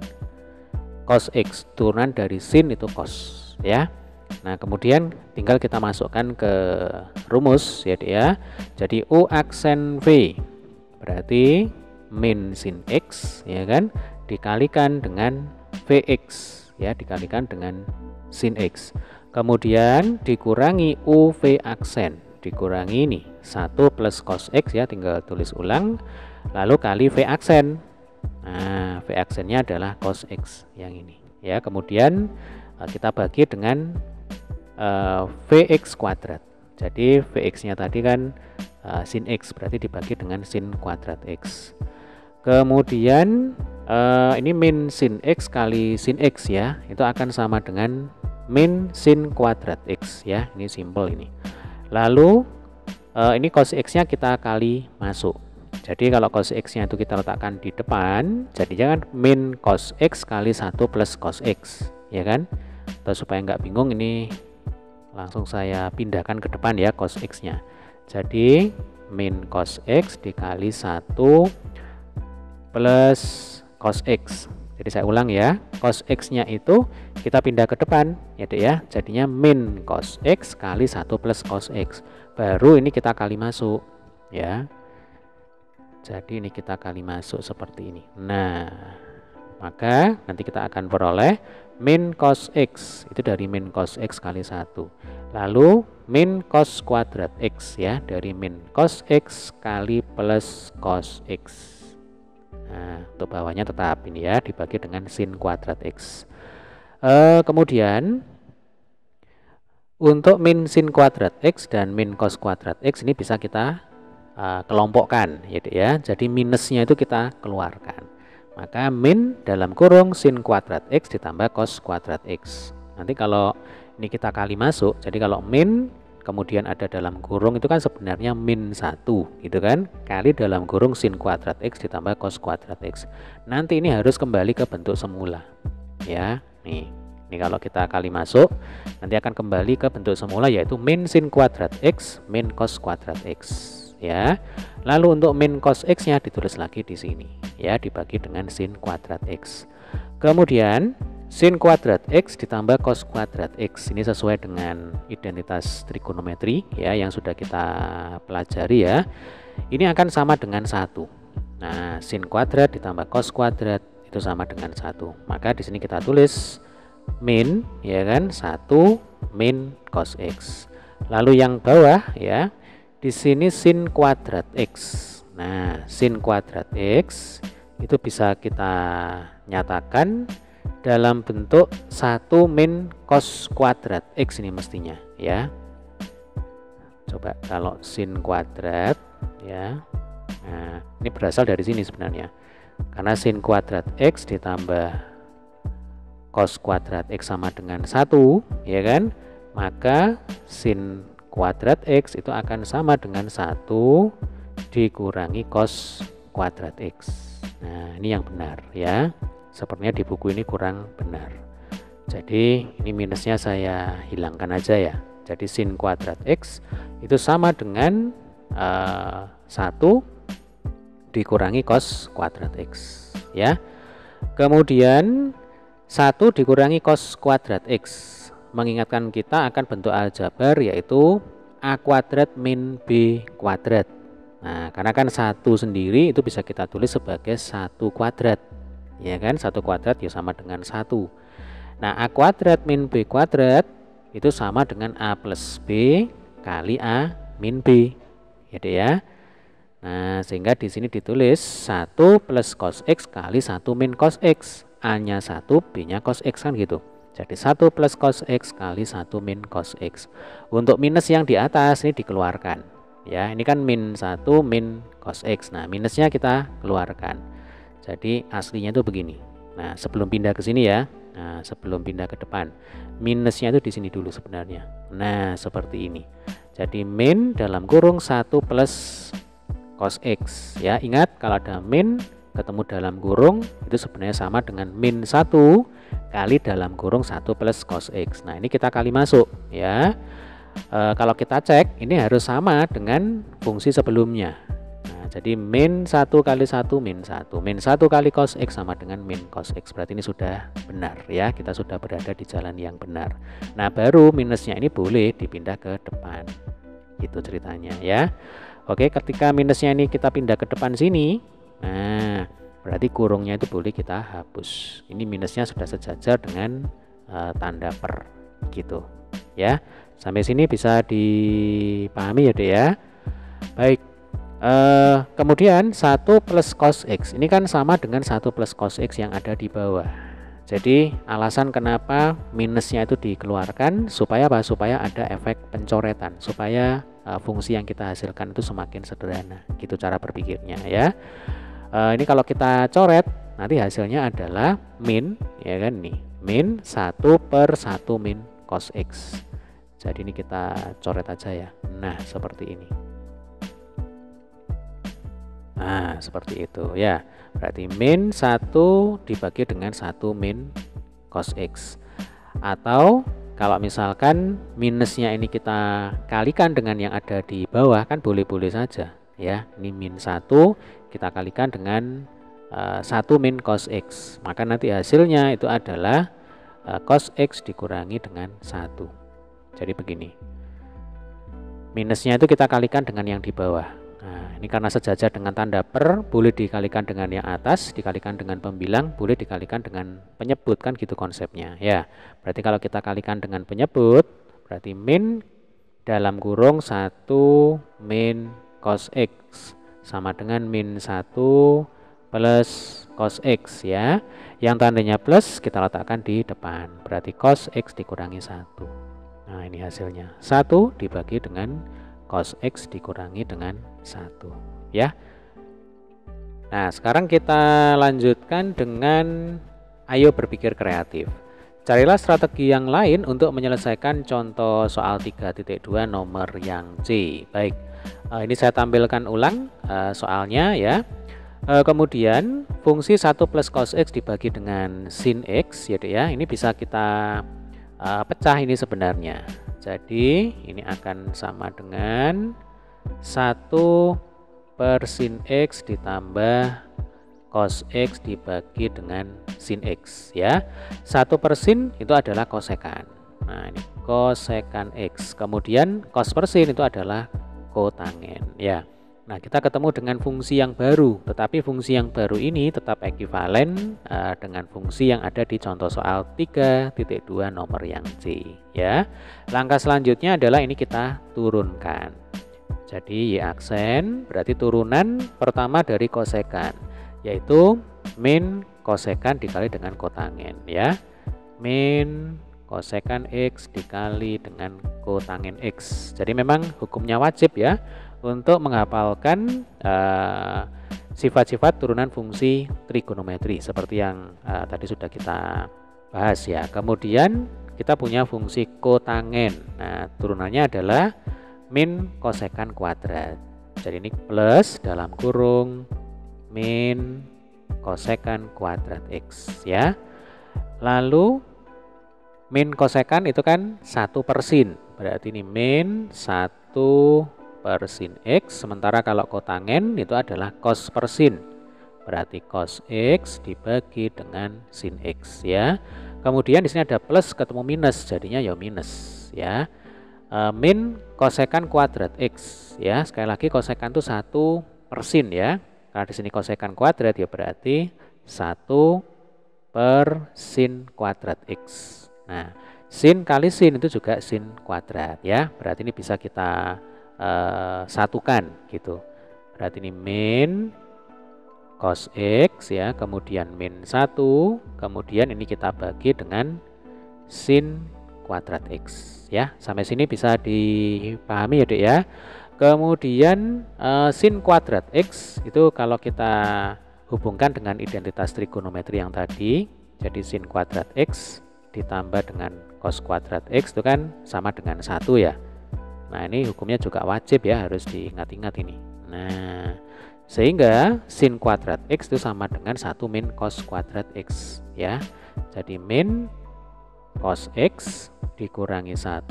cos X, turunan dari sin itu cos ya. Nah, kemudian tinggal kita masukkan ke rumus ya dia. Jadi U aksen V berarti min sin X ya kan, dikalikan dengan VX ya, dikalikan dengan sin X. Kemudian dikurangi UV aksen, dikurangi ini 1 plus cos X ya, tinggal tulis ulang. Lalu kali V aksen. Nah, V aksennya adalah cos X yang ini ya. Kemudian kita bagi dengan Vx kuadrat. Jadi Vx nya tadi kan sin X, berarti dibagi dengan sin kuadrat X. Kemudian ini min sin X kali sin X ya, itu akan sama dengan min sin kuadrat X ya, ini simple ini. Lalu ini cos X nya kita kali masuk. Jadi kalau cos X nya itu kita letakkan di depan, jadinya kan min cos X kali 1 plus cos X, ya kan? Atau supaya nggak bingung, ini langsung saya pindahkan ke depan ya cos X nya. Jadi min cos X dikali 1 plus cos X. Jadi saya ulang ya, cos X nya itu kita pindah ke depan ya dek ya, jadinya min cos X kali 1 plus cos X. Baru ini kita kali masuk ya. Jadi ini kita kali masuk seperti ini. Nah, maka nanti kita akan peroleh min cos X itu dari min cos X kali 1. Lalu min cos kuadrat X ya, dari min cos X kali plus cos X. Nah, untuk bawahnya tetap ini ya, dibagi dengan sin kuadrat X. Kemudian untuk min sin kuadrat X dan min cos kuadrat X ini bisa kita kelompokkan ya. Jadi minusnya itu kita keluarkan. Maka min dalam kurung sin kuadrat X ditambah cos kuadrat X. Nanti kalau ini kita kali masuk, jadi kalau min kemudian ada dalam kurung itu kan sebenarnya min 1 gitu kan, kali dalam kurung sin kuadrat X ditambah cos kuadrat X. Nanti ini harus kembali ke bentuk semula ya. Ini kalau kita kali masuk nanti akan kembali ke bentuk semula, yaitu min sin kuadrat X min cos kuadrat X ya. Lalu untuk min cos X nya ditulis lagi di sini ya, dibagi dengan sin kuadrat X. Kemudian sin kuadrat X ditambah cos kuadrat X, ini sesuai dengan identitas trigonometri ya yang sudah kita pelajari ya. Ini akan sama dengan 1. Nah, sin kuadrat ditambah cos kuadrat itu sama dengan 1. Maka di sini kita tulis min ya kan, 1 min cos X. Lalu yang bawah ya, di sini sin kuadrat X. Nah, sin kuadrat X itu bisa kita nyatakan dalam bentuk 1 min cos kuadrat X ini mestinya ya. Coba kalau sin kuadrat ya. Nah, ini berasal dari sini sebenarnya. Karena sin kuadrat X ditambah cos kuadrat X sama dengan 1 ya kan. Maka sin kuadrat X itu akan sama dengan 1 dikurangi cos kuadrat X. Nah, ini yang benar ya. Sepertinya di buku ini kurang benar. Jadi ini minusnya saya hilangkan aja ya. Jadi sin kuadrat X itu sama dengan 1 dikurangi cos kuadrat X ya. Kemudian 1 dikurangi cos kuadrat X mengingatkan kita akan bentuk aljabar, yaitu A kuadrat min B kuadrat. Nah, karena kan 1 sendiri itu bisa kita tulis sebagai 1 kuadrat ya kan, 1 kuadrat ya sama dengan 1. Nah, A kuadrat min B kuadrat itu sama dengan A plus B kali A min B ya deh ya. Nah, sehingga di sini ditulis 1 plus cos X kali 1 min cos X. A nya 1, B nya cos X kan gitu. Jadi 1 plus cos X kali 1 min cos X. Untuk minus yang di atas ini dikeluarkan ya. Ini kan min 1 min cos X. Nah, minusnya kita keluarkan. Jadi aslinya itu begini. Nah, sebelum pindah ke sini ya. Nah, sebelum pindah ke depan, minusnya itu di sini dulu sebenarnya. Nah, seperti ini. Jadi min dalam kurung 1 plus cos X ya. Ingat kalau ada min ketemu dalam kurung itu sebenarnya sama dengan min 1 kali dalam kurung 1 plus cos X. Nah, ini kita kali masuk ya. Kalau kita cek ini harus sama dengan fungsi sebelumnya. Nah, jadi min 1 kali 1 min 1. Min 1 kali cos X sama dengan min cos X. Berarti ini sudah benar ya. Kita sudah berada di jalan yang benar. Nah, baru minusnya ini boleh dipindah ke depan. Itu ceritanya ya. Oke, ketika minusnya ini kita pindah ke depan sini, nah berarti kurungnya itu boleh kita hapus. Ini minusnya sudah sejajar dengan tanda per gitu ya. Sampai sini bisa dipahami ya dek ya. Baik, kemudian 1 plus cos X ini kan sama dengan 1 plus cos X yang ada di bawah. Jadi alasan kenapa minusnya itu dikeluarkan supaya apa? Supaya ada efek pencoretan, supaya fungsi yang kita hasilkan itu semakin sederhana. Gitu cara berpikirnya ya. Ini kalau kita coret nanti hasilnya adalah min ya kan nih, min 1 per 1 min cos X. Jadi ini kita coret aja ya. Nah, seperti ini. Nah, seperti itu ya. Berarti min 1 dibagi dengan 1 min cos X. Atau kalau misalkan minusnya ini kita kalikan dengan yang ada di bawah, kan boleh-boleh saja ya. Ini min 1 kita kalikan dengan 1 min cos X. Maka nanti hasilnya itu adalah cos X dikurangi dengan 1. Jadi begini, minusnya itu kita kalikan dengan yang di bawah. Nah, ini karena sejajar dengan tanda per, boleh dikalikan dengan yang atas, dikalikan dengan pembilang, boleh dikalikan dengan penyebut, kan gitu konsepnya ya. Berarti kalau kita kalikan dengan penyebut, berarti min dalam kurung 1 min cos X sama dengan min 1 plus cos X ya. Yang tandanya plus kita letakkan di depan, berarti cos X dikurangi 1. Nah, ini hasilnya 1 dibagi dengan cos X dikurangi dengan 1 ya. Nah, sekarang kita lanjutkan dengan ayo berpikir kreatif. Carilah strategi yang lain untuk menyelesaikan contoh soal 3.2 nomor yang C. Baik, ini saya tampilkan ulang soalnya ya. Kemudian fungsi 1 plus cos X dibagi dengan sin X ya. Ini bisa kita pecah ini sebenarnya. Jadi ini akan sama dengan 1 per sin X ditambah cos X dibagi dengan sin X ya. 1 per sin itu adalah kosekan. Nah, ini kosekan X. Kemudian cos per sin itu adalah kotangen ya. Nah, kita ketemu dengan fungsi yang baru, tetapi fungsi yang baru ini tetap ekuivalen dengan fungsi yang ada di contoh soal 3.2 nomor yang C ya. Langkah selanjutnya adalah ini kita turunkan. Jadi Y aksen berarti turunan pertama dari kosekan, yaitu min kosekan dikali dengan kotangen ya. Min kosekan X dikali dengan kotangen X. Jadi memang hukumnya wajib ya untuk menghafalkan sifat-sifat turunan fungsi trigonometri seperti yang tadi sudah kita bahas ya. Kemudian kita punya fungsi kotangen. Nah, turunannya adalah min kosekan kuadrat. Jadi ini plus dalam kurung min kosekan kuadrat X ya. Lalu min kosekan itu kan 1 per sin. Berarti ini min 1 per sin X, sementara kalau kotangen itu adalah cos per sin, berarti cos X dibagi dengan sin X ya. Kemudian di sini ada plus ketemu minus, jadinya ya minus ya. Min kosekan kuadrat X ya. Sekali lagi kosekan itu 1 per sin ya. Karena di sini kosekan kuadrat ya berarti 1 per sin kuadrat X. Nah, sin kali sin itu juga sin kuadrat ya. Berarti ini bisa kita satukan gitu. Berarti ini min cos X ya, kemudian min 1, kemudian ini kita bagi dengan sin kuadrat X ya. Sampai sini bisa dipahami ya Dek ya. Kemudian sin kuadrat X itu kalau kita hubungkan dengan identitas trigonometri yang tadi, jadi sin kuadrat X ditambah dengan cos kuadrat X itu kan sama dengan 1 ya. Nah, ini hukumnya juga wajib ya, harus diingat-ingat ini. Nah, sehingga sin kuadrat X itu sama dengan 1 min cos kuadrat X ya. Jadi min cos X dikurangi 1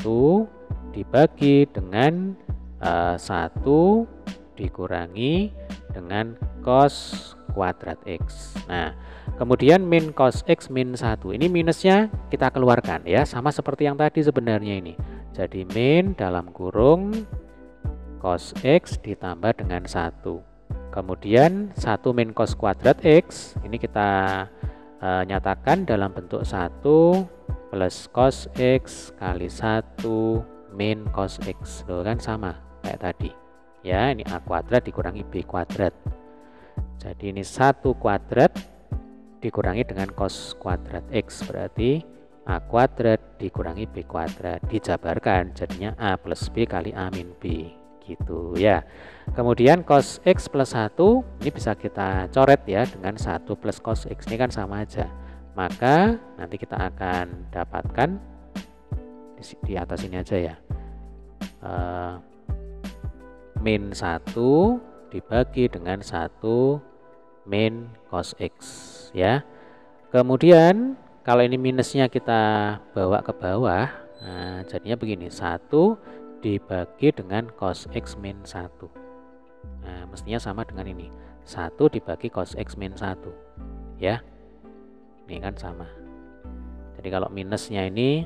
dibagi dengan 1 dikurangi dengan cos kuadrat X. Nah, kemudian min cos X min 1. Ini minusnya kita keluarkan ya, sama seperti yang tadi sebenarnya ini. Jadi min dalam kurung cos X ditambah dengan 1. Kemudian 1 min cos kuadrat X ini kita nyatakan dalam bentuk 1 plus cos X kali 1 min cos X. Loh, kan sama kayak tadi. Ya, ini A kuadrat dikurangi B kuadrat. Jadi ini 1 kuadrat dikurangi dengan cos kuadrat X, berarti A kuadrat dikurangi B kuadrat, dijabarkan jadinya A plus B kali A min B gitu ya. Kemudian cos X plus 1 ini bisa kita coret ya dengan 1 plus cos X, ini kan sama aja. Maka nanti kita akan dapatkan di atas ini aja ya. Min 1 dibagi dengan 1 min cos X ya. Kemudian kalau ini minusnya kita bawa ke bawah, nah jadinya begini, 1 dibagi dengan cos X min 1. Nah mestinya sama dengan ini, 1 dibagi cos X min 1 ya. Ini kan sama. Jadi kalau minusnya ini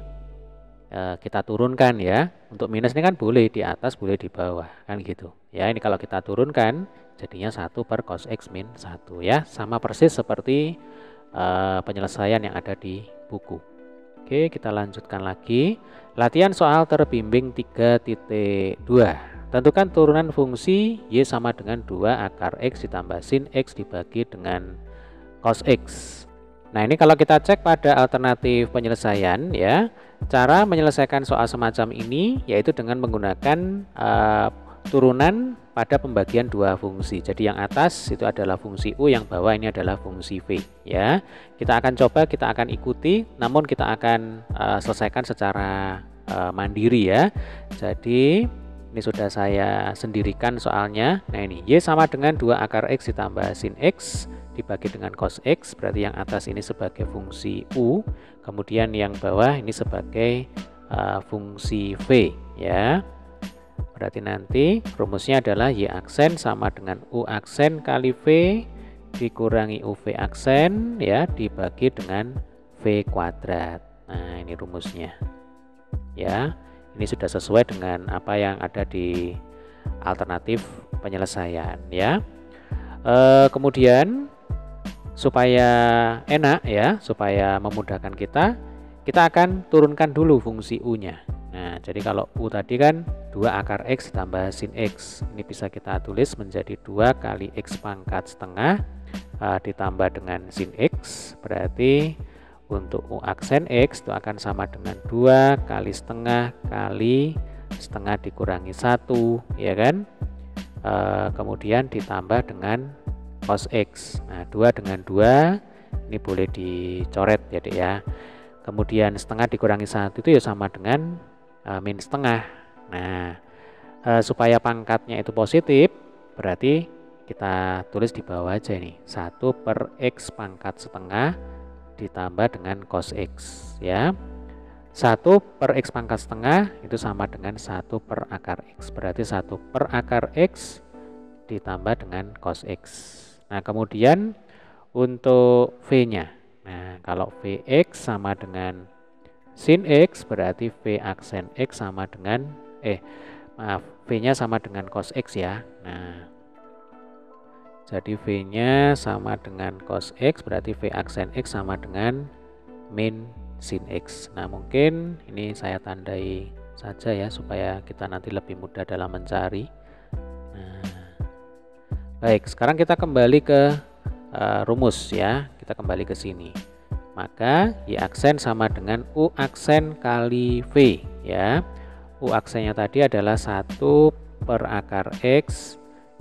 kita turunkan ya. Untuk minus ini kan boleh di atas, boleh di bawah, kan gitu. Ya, ini kalau kita turunkan jadinya 1 per cos X min 1 ya. Sama persis seperti penyelesaian yang ada di buku. Oke, kita lanjutkan lagi. Latihan soal terbimbing 3.2. Tentukan turunan fungsi Y sama dengan 2 akar X ditambah sin X dibagi dengan cos X. Nah ini kalau kita cek pada alternatif penyelesaian ya, cara menyelesaikan soal semacam ini yaitu dengan menggunakan turunan pada pembagian dua fungsi. Jadi yang atas itu adalah fungsi U, yang bawah ini adalah fungsi V ya. Kita akan coba, kita akan ikuti, namun kita akan selesaikan secara mandiri ya. Jadi ini sudah saya sendirikan soalnya. Nah ini Y sama dengan 2 akar X ditambah sin X dibagi dengan cos X, berarti yang atas ini sebagai fungsi U, kemudian yang bawah ini sebagai fungsi V ya. Berarti nanti rumusnya adalah Y aksen sama dengan U aksen kali V dikurangi UV aksen ya, dibagi dengan V kuadrat. Nah ini rumusnya ya. Ini sudah sesuai dengan apa yang ada di alternatif penyelesaian ya. Kemudian supaya enak ya, supaya memudahkan kita akan turunkan dulu fungsi U-nya. Nah, jadi kalau U tadi kan 2 akar X ditambah sin X. Ini bisa kita tulis menjadi 2 kali X pangkat setengah ditambah dengan sin X. Berarti untuk U aksen X itu akan sama dengan 2 kali setengah dikurangi 1 ya kan. Kemudian ditambah dengan cos X. Nah 2 dengan 2 ini boleh dicoret ya Dek ya. Kemudian setengah dikurangi 1 itu ya sama dengan min setengah. Nah supaya pangkatnya itu positif, berarti kita tulis di bawah aja nih, 1 per X pangkat setengah ditambah dengan cos X ya. 1 per X pangkat setengah itu sama dengan 1 per akar X. Berarti 1 per akar X ditambah dengan cos X. Nah kemudian untuk V-nya, nah kalau Vx sama dengan sin X, berarti V aksen X sama dengan V-nya sama dengan cos X ya. Nah jadi V-nya sama dengan cos X, berarti V aksen X sama dengan min sin X. Nah mungkin ini saya tandai saja ya supaya kita nanti lebih mudah dalam mencari. Nah, baik, sekarang kita kembali ke rumus ya. Kita kembali ke sini. Maka Y aksen sama dengan U aksen kali V ya. U aksennya tadi adalah 1 per akar X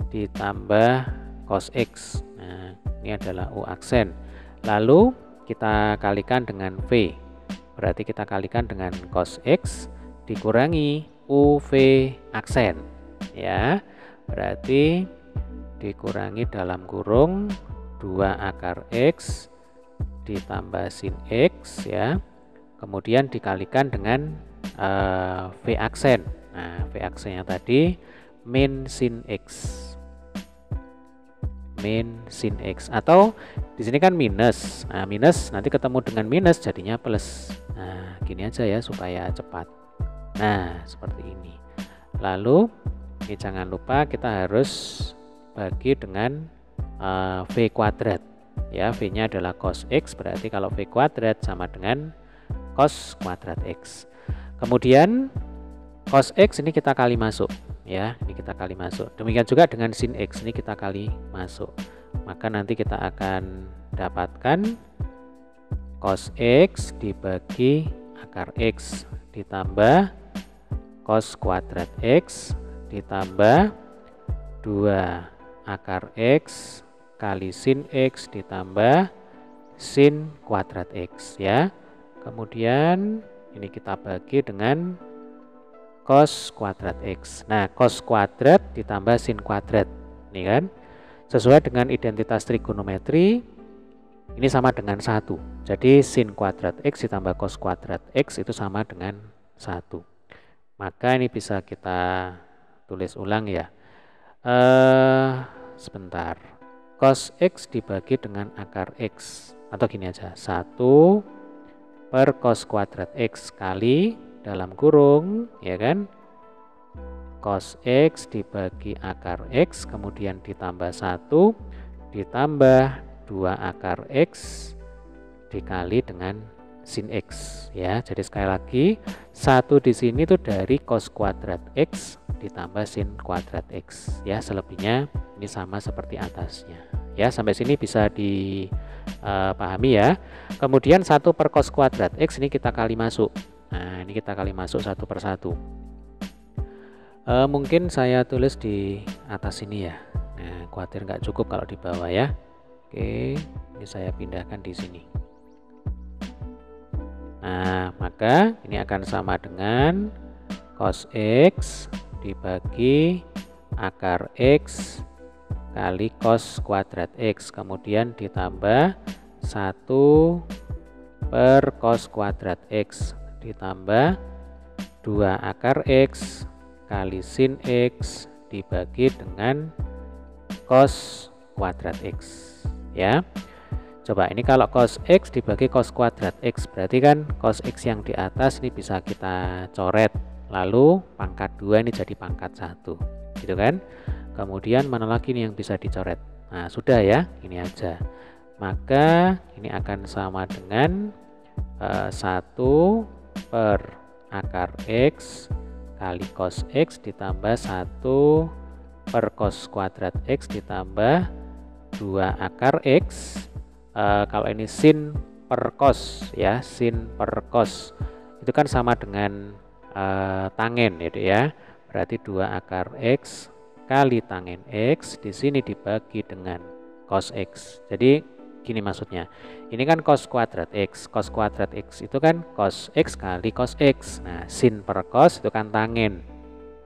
ditambah cos X. Nah ini adalah U aksen. Lalu kita kalikan dengan V. Berarti kita kalikan dengan cos X dikurangi UV aksen ya. Berarti dikurangi dalam kurung 2 akar X ditambah sin X ya. Kemudian dikalikan dengan V aksen. Nah V aksennya tadi min sin X. Min sin X, atau di sini kan minus. Nah, minus nanti ketemu dengan minus jadinya plus. Nah, gini aja ya supaya cepat. Nah, seperti ini. Lalu ini jangan lupa kita harus bagi dengan V kuadrat. Ya, V-nya adalah cos X, berarti kalau V kuadrat sama dengan cos kuadrat X. Kemudian cos X ini kita kali masuk. Ya, ini kita kali masuk. Demikian juga dengan sin X ini kita kali masuk. Maka nanti kita akan dapatkan cos X dibagi akar X ditambah cos kuadrat X ditambah 2 akar X kali sin X ditambah sin kuadrat X ya. Kemudian ini kita bagi dengan cos kuadrat X. Nah, cos kuadrat ditambah sin kuadrat. Ini kan sesuai dengan identitas trigonometri, ini sama dengan 1. Jadi sin kuadrat X ditambah cos kuadrat X itu sama dengan 1. Maka ini bisa kita tulis ulang ya. Sebentar. Cos X dibagi dengan akar X. Atau gini aja, 1 per cos kuadrat X kali dalam kurung, ya kan, cos X dibagi akar X, kemudian ditambah 1 ditambah 2 akar X dikali dengan sin X, ya. Jadi sekali lagi, 1 di sini tuh dari cos kuadrat X ditambah sin kuadrat X, ya. Selebihnya ini sama seperti atasnya, ya. Sampai sini bisa dipahami ya. Kemudian 1 per cos kuadrat X ini kita kali masuk. Nah, ini kita kali masuk 1 per 1. Mungkin saya tulis di atas ini ya. Nah, khawatir nggak cukup kalau di bawah ya. Oke, ini saya pindahkan di sini. Nah, maka ini akan sama dengan cos X dibagi akar X kali cos kuadrat X, kemudian ditambah 1 per cos kuadrat X ditambah 2 akar X kali sin X dibagi dengan cos kuadrat X, ya. Coba ini kalau cos X dibagi cos kuadrat X, berarti kan cos X yang di atas ini bisa kita coret, lalu pangkat 2 ini jadi pangkat 1, gitu kan. Kemudian mana lagi nih yang bisa dicoret? Nah, sudah ya, ini aja. Maka ini akan sama dengan 1 per akar X kali cos X ditambah 1 per cos kuadrat X ditambah 2 akar X. Kalau ini sin per cos ya, sin per cos itu kan sama dengan tangen gitu ya. Berarti 2 akar X kali tangen X di sini dibagi dengan cos X. Jadi gini maksudnya, ini kan cos kuadrat X, cos kuadrat X itu kan cos X kali cos X. Nah, sin per cos itu kan tangen,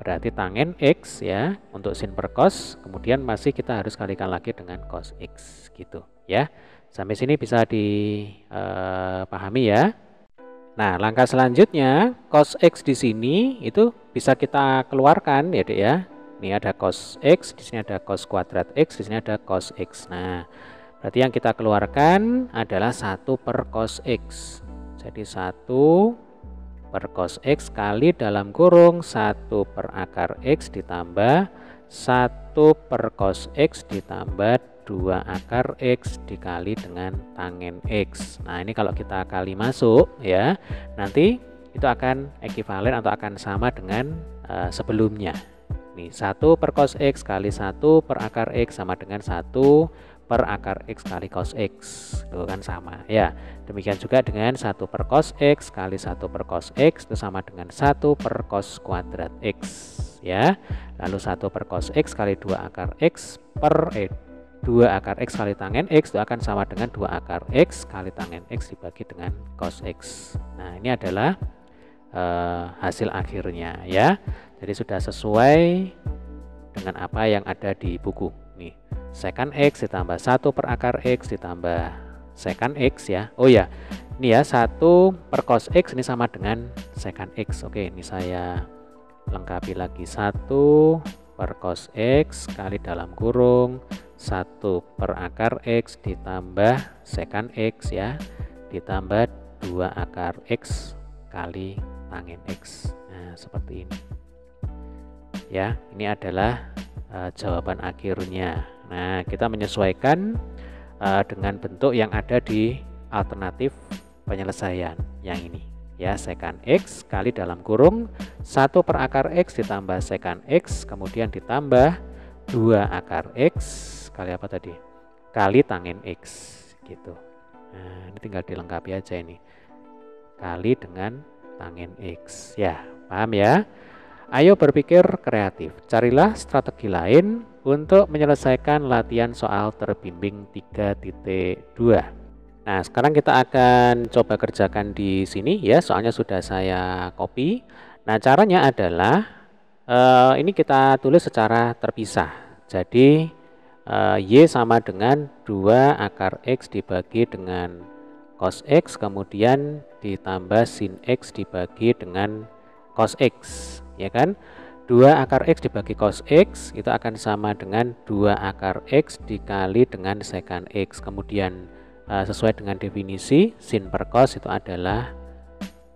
berarti tangen X ya untuk sin per cos, kemudian masih kita harus kalikan lagi dengan cos X gitu ya. Sampai sini bisa dipahami ya. Nah, langkah selanjutnya cos X di sini itu bisa kita keluarkan ya Dek ya. Ini ada cos X, di sini ada cos kuadrat X, di sini ada cos X. Nah, berarti yang kita keluarkan adalah 1 per cos X. Jadi 1 per cos X kali dalam kurung 1 per akar X ditambah 1 per cos X ditambah 2 akar X dikali dengan tangen X. Nah, ini kalau kita kali masuk ya, nanti itu akan ekivalen atau akan sama dengan sebelumnya. Nih, 1 per cos X kali 1 per akar X sama dengan 1 per akar X kali cos X, itu kan sama ya. Demikian juga dengan 1 per cos X kali 1 per cos X itu sama dengan 1 per cos kuadrat X ya. Lalu 1 per cos X kali 2 akar X per 2 akar X kali tangen X itu akan sama dengan 2 akar X kali tangen X dibagi dengan cos X. Nah, ini adalah hasil akhirnya ya. Jadi sudah sesuai dengan apa yang ada di buku. Nih, secant X ditambah 1 per akar X ditambah secant X ya. Oh ya, ini ya 1 per cos X ini sama dengan secant X. Oke, ini saya lengkapi lagi, 1 per cos X kali dalam kurung 1 per akar X ditambah secant X ya, ditambah 2 akar X kali tangen X. Nah, seperti ini ya. Ini adalah jawaban akhirnya. Nah, kita menyesuaikan dengan bentuk yang ada di alternatif penyelesaian yang ini ya, secant X kali dalam kurung 1 per akar X ditambah secant X kemudian ditambah 2 akar X kali apa tadi, kali tangen X gitu. Nah, ini tinggal dilengkapi aja, ini kali dengan tangen X ya. Paham ya? Ayo berpikir kreatif, carilah strategi lain untuk menyelesaikan latihan soal terbimbing 3.2. Nah, sekarang kita akan coba kerjakan di sini ya, soalnya sudah saya copy. Nah, caranya adalah ini kita tulis secara terpisah. Jadi Y sama dengan 2 akar X dibagi dengan cos X, kemudian ditambah sin X dibagi dengan cos X, ya kan? 2 akar X dibagi cos X itu akan sama dengan 2 akar X dikali dengan secant X. Kemudian sesuai dengan definisi, sin per cos itu adalah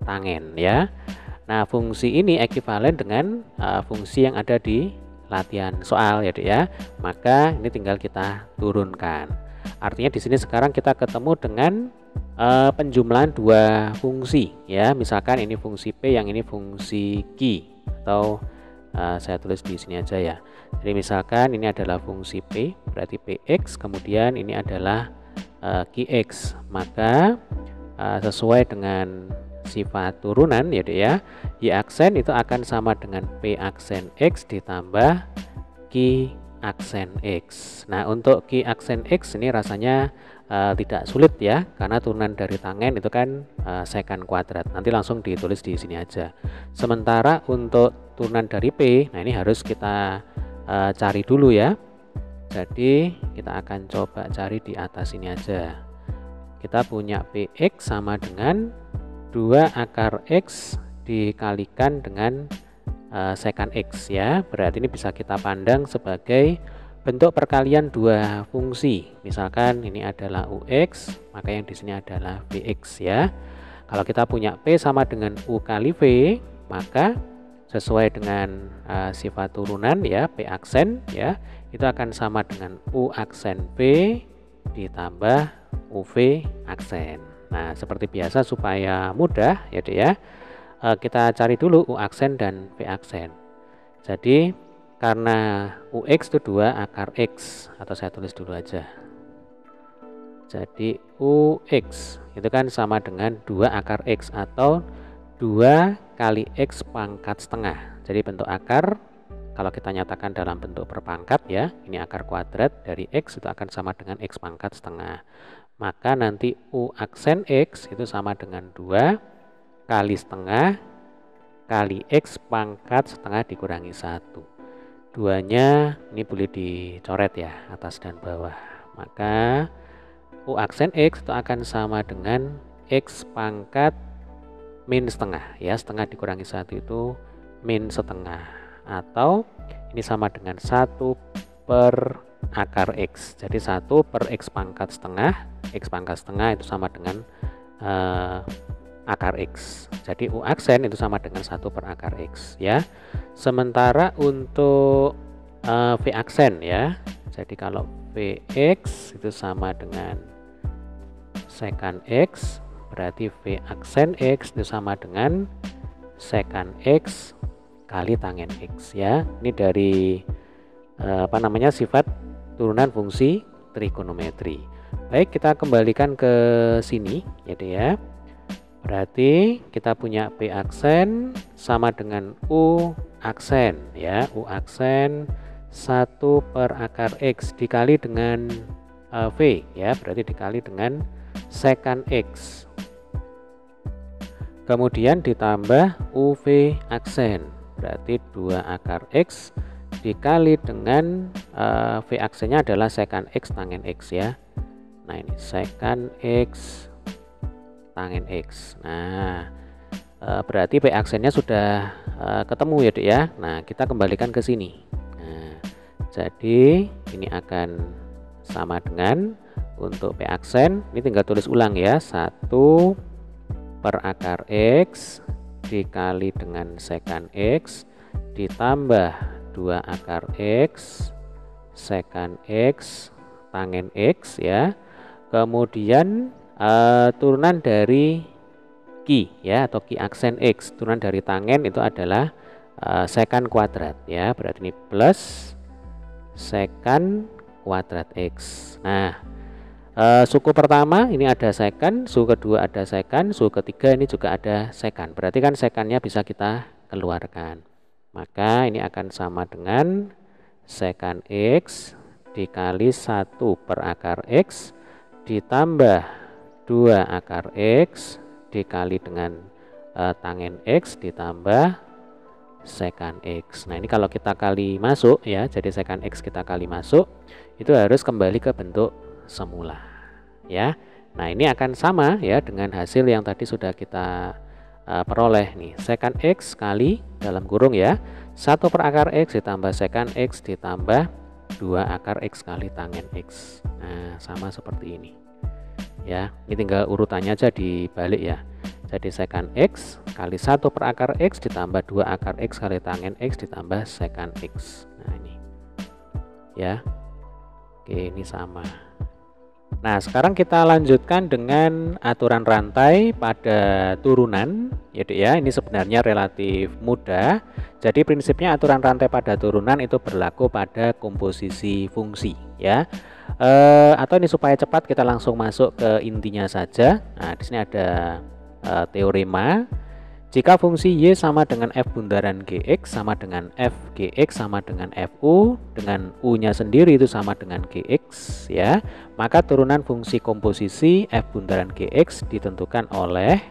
tangen ya. Nah, fungsi ini ekuivalen dengan fungsi yang ada di latihan soal ya, Dek ya. Maka ini tinggal kita turunkan. Artinya di sini sekarang kita ketemu dengan penjumlahan dua fungsi ya. Misalkan ini fungsi P, yang ini fungsi Q, atau saya tulis di sini aja ya. Jadi misalkan ini adalah fungsi P, berarti Px, kemudian ini adalah Qx. Maka sesuai dengan sifat turunan ya, Dek ya, Y aksen itu akan sama dengan P aksen X ditambah Q aksen X. Nah, untuk Q aksen X ini rasanya tidak sulit ya, karena turunan dari tangen itu kan secant kuadrat. Nanti langsung ditulis di sini aja. Sementara untuk turunan dari P, nah ini harus kita cari dulu ya. Jadi kita akan coba cari di atas ini aja. Kita punya Px sama dengan 2 akar X dikalikan dengan secant X ya. Berarti ini bisa kita pandang sebagai bentuk perkalian dua fungsi. Misalkan ini adalah Ux, maka yang di sini adalah Vx ya. Kalau kita punya P sama dengan U kali V, maka sesuai dengan sifat turunan ya, P aksen ya, itu akan sama dengan U aksen V ditambah UV aksen. Nah, seperti biasa supaya mudah ya, Dek ya, kita cari dulu U aksen dan V aksen. Jadi karena Ux itu 2 akar X, atau saya tulis dulu aja. Jadi Ux itu kan sama dengan 2 akar X atau 2 kali X pangkat setengah. Jadi bentuk akar kalau kita nyatakan dalam bentuk perpangkat ya, ini akar kuadrat dari X itu akan sama dengan X pangkat setengah. Maka nanti U aksen X itu sama dengan 2 kali setengah kali X pangkat setengah dikurangi 1. Duanya ini boleh dicoret ya, atas dan bawah. Maka U aksen X itu akan sama dengan X pangkat min setengah ya, setengah dikurangi 1 itu min setengah, atau ini sama dengan 1 per akar X. Jadi 1 per X pangkat setengah, X pangkat setengah itu sama dengan akar X. Jadi U aksen itu sama dengan 1 per akar X ya. Sementara untuk V aksen ya, jadi kalau Vx itu sama dengan secant X, berarti V aksen X itu sama dengan secant X kali tangen X ya. Ini dari sifat turunan fungsi trigonometri. Baik, kita kembalikan ke sini ya. Berarti kita punya P aksen sama dengan U aksen ya. U aksen 1 per akar X dikali dengan V ya, berarti dikali dengan secant X. Kemudian ditambah UV aksen, berarti 2 akar X dikali dengan V aksennya adalah secant X tangen X ya. Nah, ini secant X tangen X. Nah, berarti P aksennya sudah ketemu ya, Dek ya. Nah, kita kembalikan ke sini. Nah, jadi ini akan sama dengan untuk P aksen, ini tinggal tulis ulang ya, 1 per akar X dikali dengan secant X ditambah 2 akar X secant X tangen X ya. Kemudian turunan dari Q ya, atau Q aksen X, turunan dari tangen itu adalah secant kuadrat ya, berarti ini plus secant kuadrat X. Nah, suku pertama ini ada secant, suku kedua ada secant, suku ketiga ini juga ada secant, berarti kan secantnya bisa kita keluarkan. Maka ini akan sama dengan secant X dikali 1 per akar X ditambah 2 akar X dikali dengan tangen X ditambah sekan X. Nah ini kalau kita kali masuk ya, jadi sekan X kita kali masuk, itu harus kembali ke bentuk semula ya. Nah ini akan sama ya dengan hasil yang tadi sudah kita peroleh nih, sekan X kali dalam kurung ya 1 per akar X ditambah sekan X ditambah 2 akar X kali tangen X. Nah sama seperti ini ya, ini tinggal urutannya aja dibalik ya. Jadi sekan X kali 1 per akar X ditambah 2 akar X kali tangen X ditambah sekan X. Nah ini ya, oke ini sama. Nah sekarang kita lanjutkan dengan aturan rantai pada turunan ya Dek ya. Ini sebenarnya relatif mudah. Jadi prinsipnya aturan rantai pada turunan itu berlaku pada komposisi fungsi ya. Atau ini supaya cepat kita langsung masuk ke intinya saja. Nah di sini ada teorema. Jika fungsi Y sama dengan F bundaran Gx sama dengan F Gx sama dengan Fu dengan U-nya sendiri itu sama dengan Gx ya, maka turunan fungsi komposisi F bundaran Gx ditentukan oleh,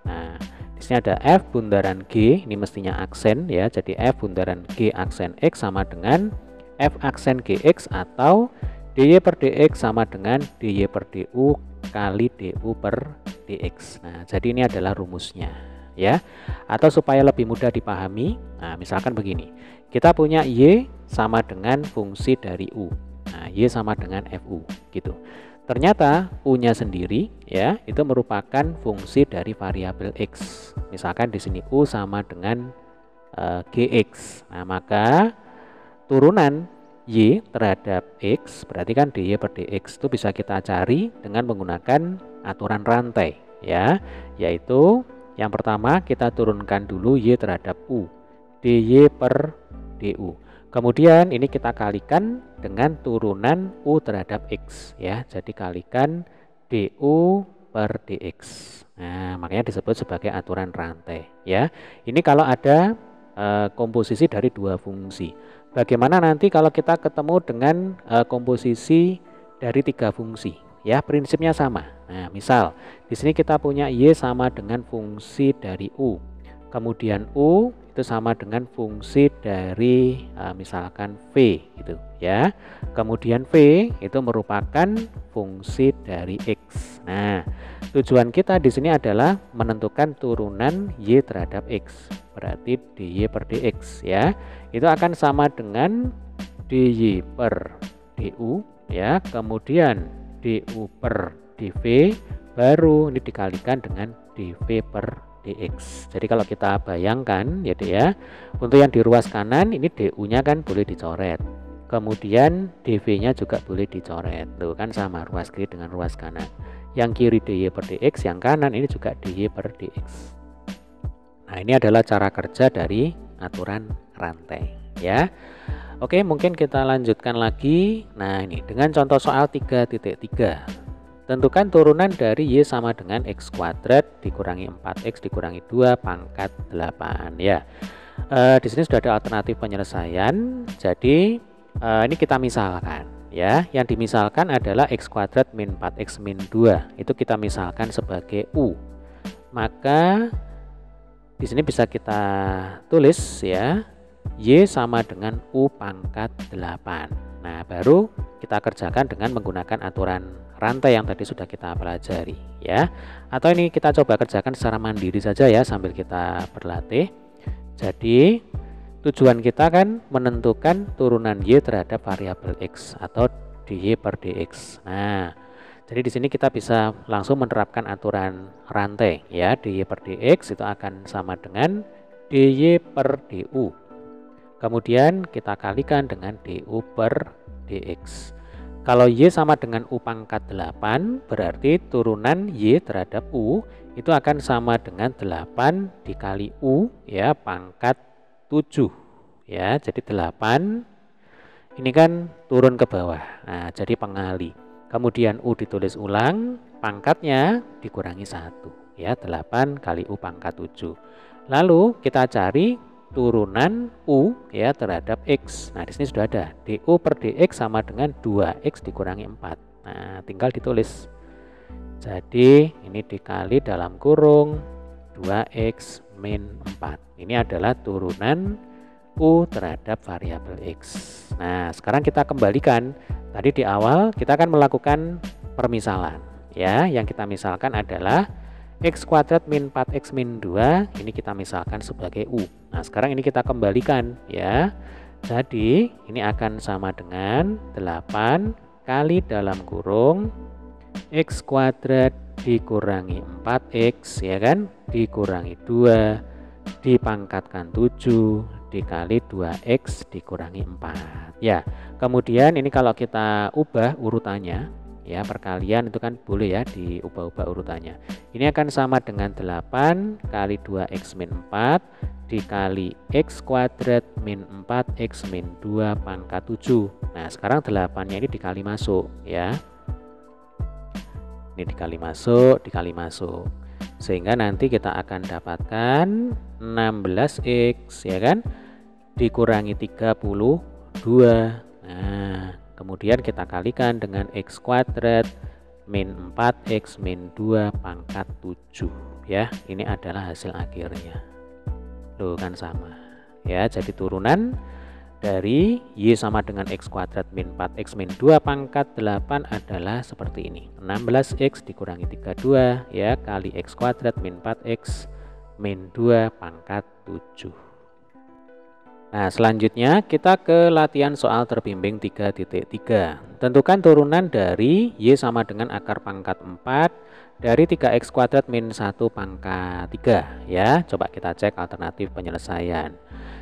nah di sini ada F bundaran G, ini mestinya aksen ya, jadi F bundaran G aksen X sama dengan F aksen Gx atau dy per dx sama dengan dy per du kali du per dx. Nah jadi ini adalah rumusnya ya, atau supaya lebih mudah dipahami, nah misalkan begini, kita punya Y sama dengan fungsi dari U, nah Y sama dengan Fu gitu. Ternyata U-nya sendiri ya itu merupakan fungsi dari variabel X, misalkan di sini U sama dengan Gx. Nah maka turunan Y terhadap X berarti kan dy per dx itu bisa kita cari dengan menggunakan aturan rantai ya, yaitu yang pertama kita turunkan dulu Y terhadap U, dy per du. Kemudian ini kita kalikan dengan turunan U terhadap X ya. Jadi kalikan du per dx. Nah, makanya disebut sebagai aturan rantai ya. Ini kalau ada komposisi dari dua fungsi. Bagaimana nanti kalau kita ketemu dengan komposisi dari tiga fungsi? Ya, prinsipnya sama. Nah, misal di sini kita punya Y sama dengan fungsi dari U. Kemudian U itu sama dengan fungsi dari misalkan V gitu ya. Kemudian V itu merupakan fungsi dari X. Nah, tujuan kita di sini adalah menentukan turunan Y terhadap X. Berarti dy per dx ya. Itu akan sama dengan dy per du ya. Kemudian du per dv baru ini dikalikan dengan dv per dx. Jadi kalau kita bayangkan ya Dek ya, untuk yang di ruas kanan ini du-nya kan boleh dicoret, kemudian dv-nya juga boleh dicoret, tuh kan sama ruas kiri dengan ruas kanan. Yang kiri dy per dx, yang kanan ini juga dy per dx. Nah ini adalah cara kerja dari aturan rantai ya. Oke, mungkin kita lanjutkan lagi. Nah ini dengan contoh soal 3.3. Tentukan turunan dari Y sama dengan X kuadrat dikurangi 4X dikurangi 2 pangkat 8 ya. Di sini sudah ada alternatif penyelesaian. Jadi ini kita misalkan ya. Yang dimisalkan adalah X kuadrat min 4X min 2. Itu kita misalkan sebagai U. Maka di sini bisa kita tulis ya, Y sama dengan U pangkat 8. Nah baru kita kerjakan dengan menggunakan aturan rantai yang tadi sudah kita pelajari ya. Atau ini kita coba kerjakan secara mandiri saja ya sambil kita berlatih. Jadi tujuan kita kan menentukan turunan Y terhadap variabel X atau dy per dx. Nah jadi di sini kita bisa langsung menerapkan aturan rantai ya, dy per dx itu akan sama dengan dy per du. Kemudian kita kalikan dengan du per dx. Kalau Y sama dengan U pangkat 8, berarti turunan Y terhadap U itu akan sama dengan 8 dikali U ya pangkat 7 ya. Jadi 8 ini kan turun ke bawah. Nah, jadi pengali. Kemudian U ditulis ulang, pangkatnya dikurangi 1 ya, 8 kali U pangkat 7. Lalu kita cari turunan U ya terhadap X. Nah, di sini sudah ada du per dx sama dengan 2x dikurangi 4. Nah, tinggal ditulis Jadi ini dikali dalam kurung 2x min 4. Ini adalah turunan U terhadap variabel X. Nah, sekarang kita kembalikan. Tadi di awal kita akan melakukan permisalan. Ya, yang kita misalkan adalah X kuadrat min 4x min 2. Ini kita misalkan sebagai U. Nah, sekarang ini kita kembalikan ya. Jadi, ini akan sama dengan 8 kali dalam kurung X kuadrat dikurangi 4x ya kan, dikurangi 2 dipangkatkan 7 dikali 2x dikurangi 4 ya. Kemudian ini kalau kita ubah urutannya ya, perkalian itu kan boleh ya diubah-ubah urutannya. Ini akan sama dengan 8 kali 2x min 4 dikali x kuadrat min 4x min 2 pangkat 7. Nah, sekarang 8-nya ini dikali masuk ya. Ini dikali masuk, sehingga nanti kita akan dapatkan 16x ya kan, dikurangi 32. Nah, kemudian kita kalikan dengan x kuadrat min 4x min 2 pangkat 7 ya. Ini adalah hasil akhirnya. Loh, kan sama ya. Jadi turunan dari Y sama dengan X kuadrat min 4X min 2 pangkat 8 adalah seperti ini. 16X dikurangi 32 ya, kali X kuadrat min 4X min 2 pangkat 7. Nah, selanjutnya kita ke latihan soal terbimbing 3.3. Tentukan turunan dari Y sama dengan akar pangkat 4 dari 3X kuadrat min 1 pangkat 3 ya. Coba kita cek alternatif penyelesaian.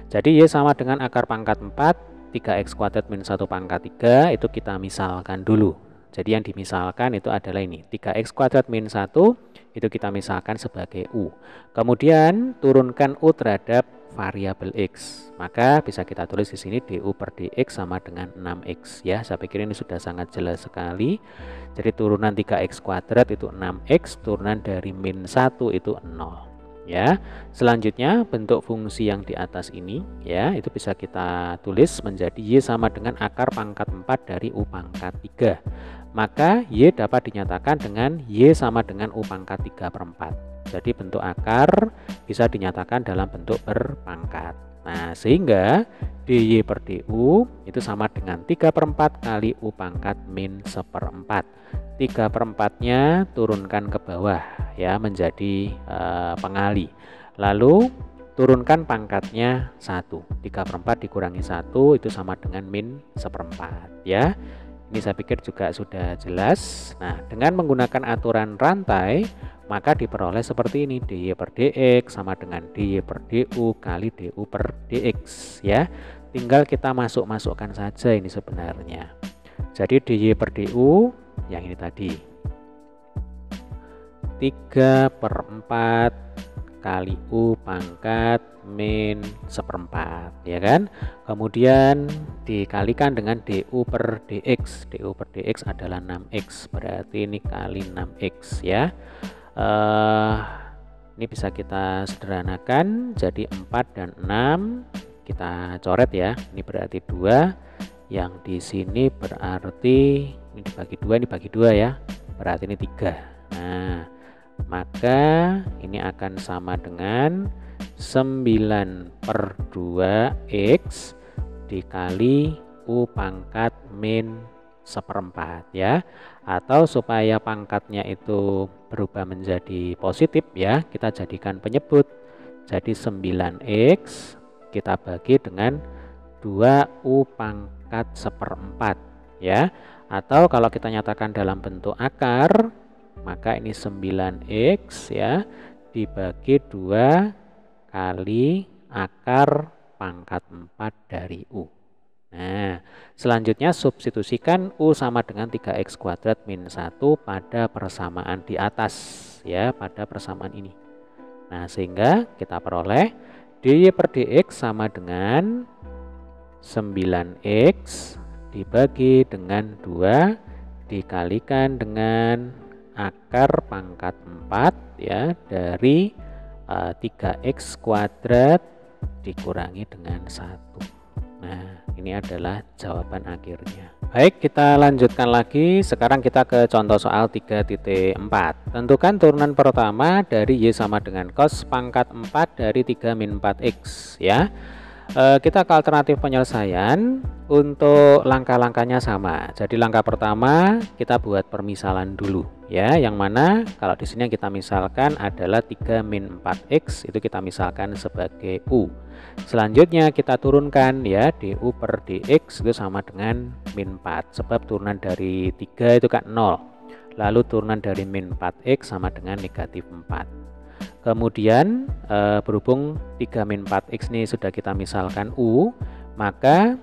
Jadi Y sama dengan akar pangkat 4 3x kuadrat min 1 pangkat 3 itu kita misalkan dulu. Jadi yang dimisalkan itu adalah ini 3x kuadrat min 1 itu kita misalkan sebagai U. Kemudian turunkan U terhadap variabel X. Maka bisa kita tulis di sini du per dx sama dengan 6x ya. Saya pikir ini sudah sangat jelas sekali. Jadi turunan 3x kuadrat itu 6x, turunan dari min 1 itu 0. Ya, selanjutnya bentuk fungsi yang di atas ini ya, itu bisa kita tulis menjadi Y sama dengan akar pangkat 4 dari U pangkat 3. Maka Y dapat dinyatakan dengan Y sama dengan U pangkat 3 per 4. Jadi bentuk akar bisa dinyatakan dalam bentuk berpangkat. Nah, sehingga dy per du itu sama dengan 3 per 4 kali U pangkat min 1/4. 3 per 4-nya turunkan ke bawah ya, menjadi pengali. Lalu turunkan pangkatnya 1. 3 per 4 dikurangi 1 itu sama dengan min 1/4 ya. Ini saya pikir juga sudah jelas. Nah, dengan menggunakan aturan rantai maka diperoleh seperti ini, dy per dx sama dengan dy per du kali du per dx ya. Tinggal kita masukkan saja ini sebenarnya. Jadi dy per du yang ini tadi 3 per 4 kali U pangkat min 1/4 ya kan. Kemudian dikalikan dengan du per dx. Du per dx adalah 6x, berarti ini kali 6x ya. Ini bisa kita sederhanakan jadi 4 dan 6 kita coret ya. Ini berarti 2, yang di sini berarti ini dibagi 2, ini bagi 2 ya, berarti ini 3. Nah, maka ini akan sama dengan 9 per 2x dikali U pangkat min 1/4 ya. Atau supaya pangkatnya itu berubah menjadi positif ya, kita jadikan penyebut. Jadi 9x kita bagi dengan 2U pangkat 1/4 ya. Atau kalau kita nyatakan dalam bentuk akar, maka ini 9x ya dibagi 2 kali akar pangkat 4 dari U. Nah, selanjutnya substitusikan U sama dengan 3x kuadrat min 1 pada persamaan di atas ya, pada persamaan ini. Nah, sehingga kita peroleh dy per dx sama dengan 9x dibagi dengan 2 dikalikan dengan akar pangkat 4 ya dari 3x kuadrat dikurangi dengan 1. Nah, ini adalah jawaban akhirnya. Baik, kita lanjutkan lagi. Sekarang kita ke contoh soal 3.4. Tentukan turunan pertama dari Y sama dengan cos pangkat 4 dari 3 min 4X ya. Kita ke alternatif penyelesaian. Untuk langkah-langkahnya sama. Jadi langkah pertama kita buat permisalan dulu ya, yang mana kalau di sini yang kita misalkan adalah 3 min 4X, itu kita misalkan sebagai U. Selanjutnya kita turunkan ya, DU per DX itu sama dengan min 4, sebab turunan dari 3 itu kan 0. Lalu turunan dari min 4X sama dengan negatif 4. Kemudian berhubung 3 min 4X ini sudah kita misalkan U, maka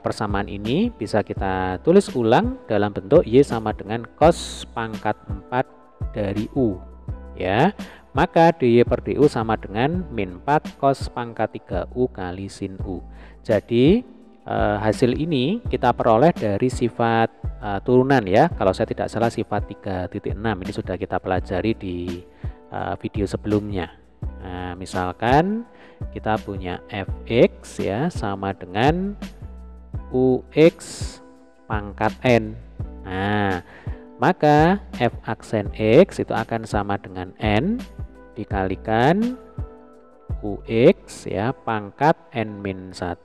persamaan ini bisa kita tulis ulang dalam bentuk Y sama dengan cos pangkat 4 dari U ya. Maka dy per du sama dengan min 4 cos pangkat 3U kali sin U. Jadi hasil ini kita peroleh dari sifat turunan ya. Kalau saya tidak salah sifat 3.6 ini sudah kita pelajari di video sebelumnya. Nah, misalkan kita punya fx ya sama dengan ux pangkat n. Nah, maka f aksen x itu akan sama dengan n dikalikan ux ya pangkat n min 1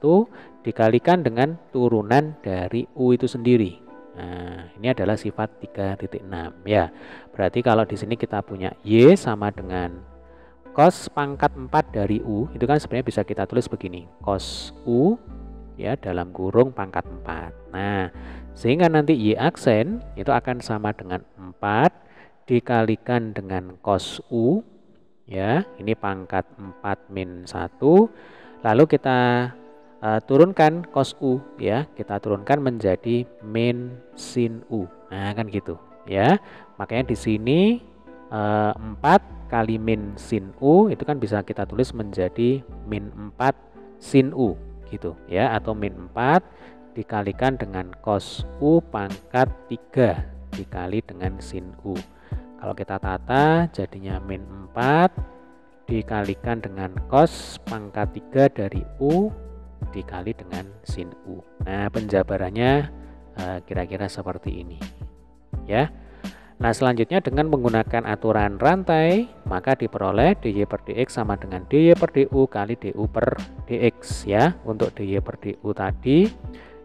dikalikan dengan turunan dari u itu sendiri. Nah, ini adalah sifat 3.6 ya. Berarti kalau di sini kita punya y sama dengan cos pangkat 4 dari U, itu kan sebenarnya bisa kita tulis begini, cos U ya dalam kurung pangkat 4. Nah, sehingga nanti Y aksen itu akan sama dengan 4 dikalikan dengan cos U ya, ini pangkat 4 min 1. Lalu kita turunkan cos U ya, kita turunkan menjadi min sin U. Nah, kan gitu ya. Makanya di sini 4 kali min sin U itu kan bisa kita tulis menjadi min 4 sin U gitu ya, atau min 4 dikalikan dengan cos U pangkat 3 dikali dengan sin U. Kalau kita tata jadinya min 4 dikalikan dengan cos pangkat 3 dari U dikali dengan sin U. Nah, penjabarannya kira-kira seperti ini ya. Nah, selanjutnya dengan menggunakan aturan rantai, maka diperoleh dy per dx sama dengan dy per du kali du per dx ya. Untuk dy per du tadi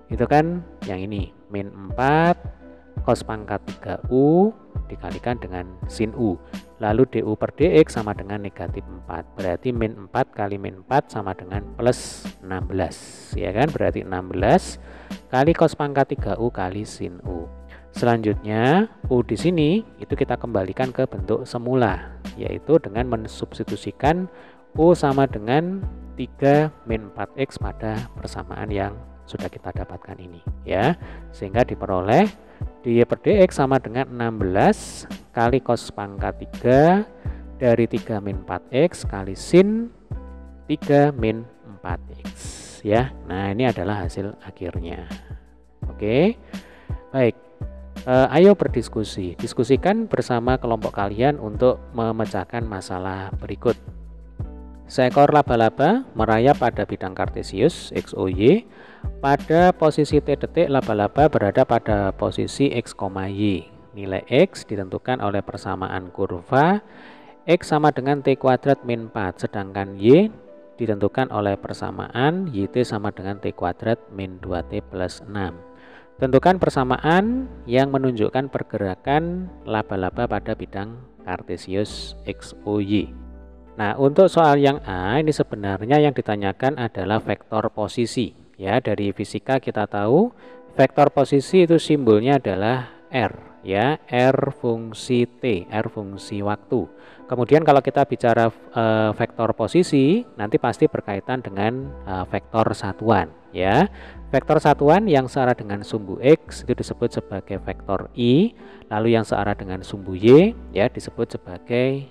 itu kan yang ini min 4 cos pangkat 3u dikalikan dengan sin u. Lalu du per dx sama dengan negatif 4. Berarti min 4 kali min 4 sama dengan plus 16 ya kan. Berarti 16 kali cos pangkat 3u kali sin u. Selanjutnya U di sini itu kita kembalikan ke bentuk semula, yaitu dengan mensubstitusikan U sama dengan 3 min 4X pada persamaan yang sudah kita dapatkan ini ya. Sehingga diperoleh dy per dx sama dengan 16 kali cos pangkat 3 dari 3 min 4X kali sin 3 min 4X ya. Nah, ini adalah hasil akhirnya. Oke. Baik. Ayo berdiskusi, diskusikan bersama kelompok kalian untuk memecahkan masalah berikut. Seekor laba-laba merayap pada bidang kartesius XOY. Pada posisi T detik laba-laba berada pada posisi X, Y. Nilai X ditentukan oleh persamaan kurva X sama dengan T kuadrat min 4, sedangkan Y ditentukan oleh persamaan YT sama dengan T kuadrat min 2T plus 6. Tentukan persamaan yang menunjukkan pergerakan laba-laba pada bidang kartesius XOY. Nah, untuk soal yang A ini sebenarnya yang ditanyakan adalah vektor posisi. Ya, dari fisika kita tahu vektor posisi itu simbolnya adalah R ya, R fungsi T, R fungsi waktu. Kemudian kalau kita bicara vektor posisi nanti pasti berkaitan dengan vektor satuan ya. Vektor satuan yang searah dengan sumbu X itu disebut sebagai vektor I, lalu yang searah dengan sumbu Y ya disebut sebagai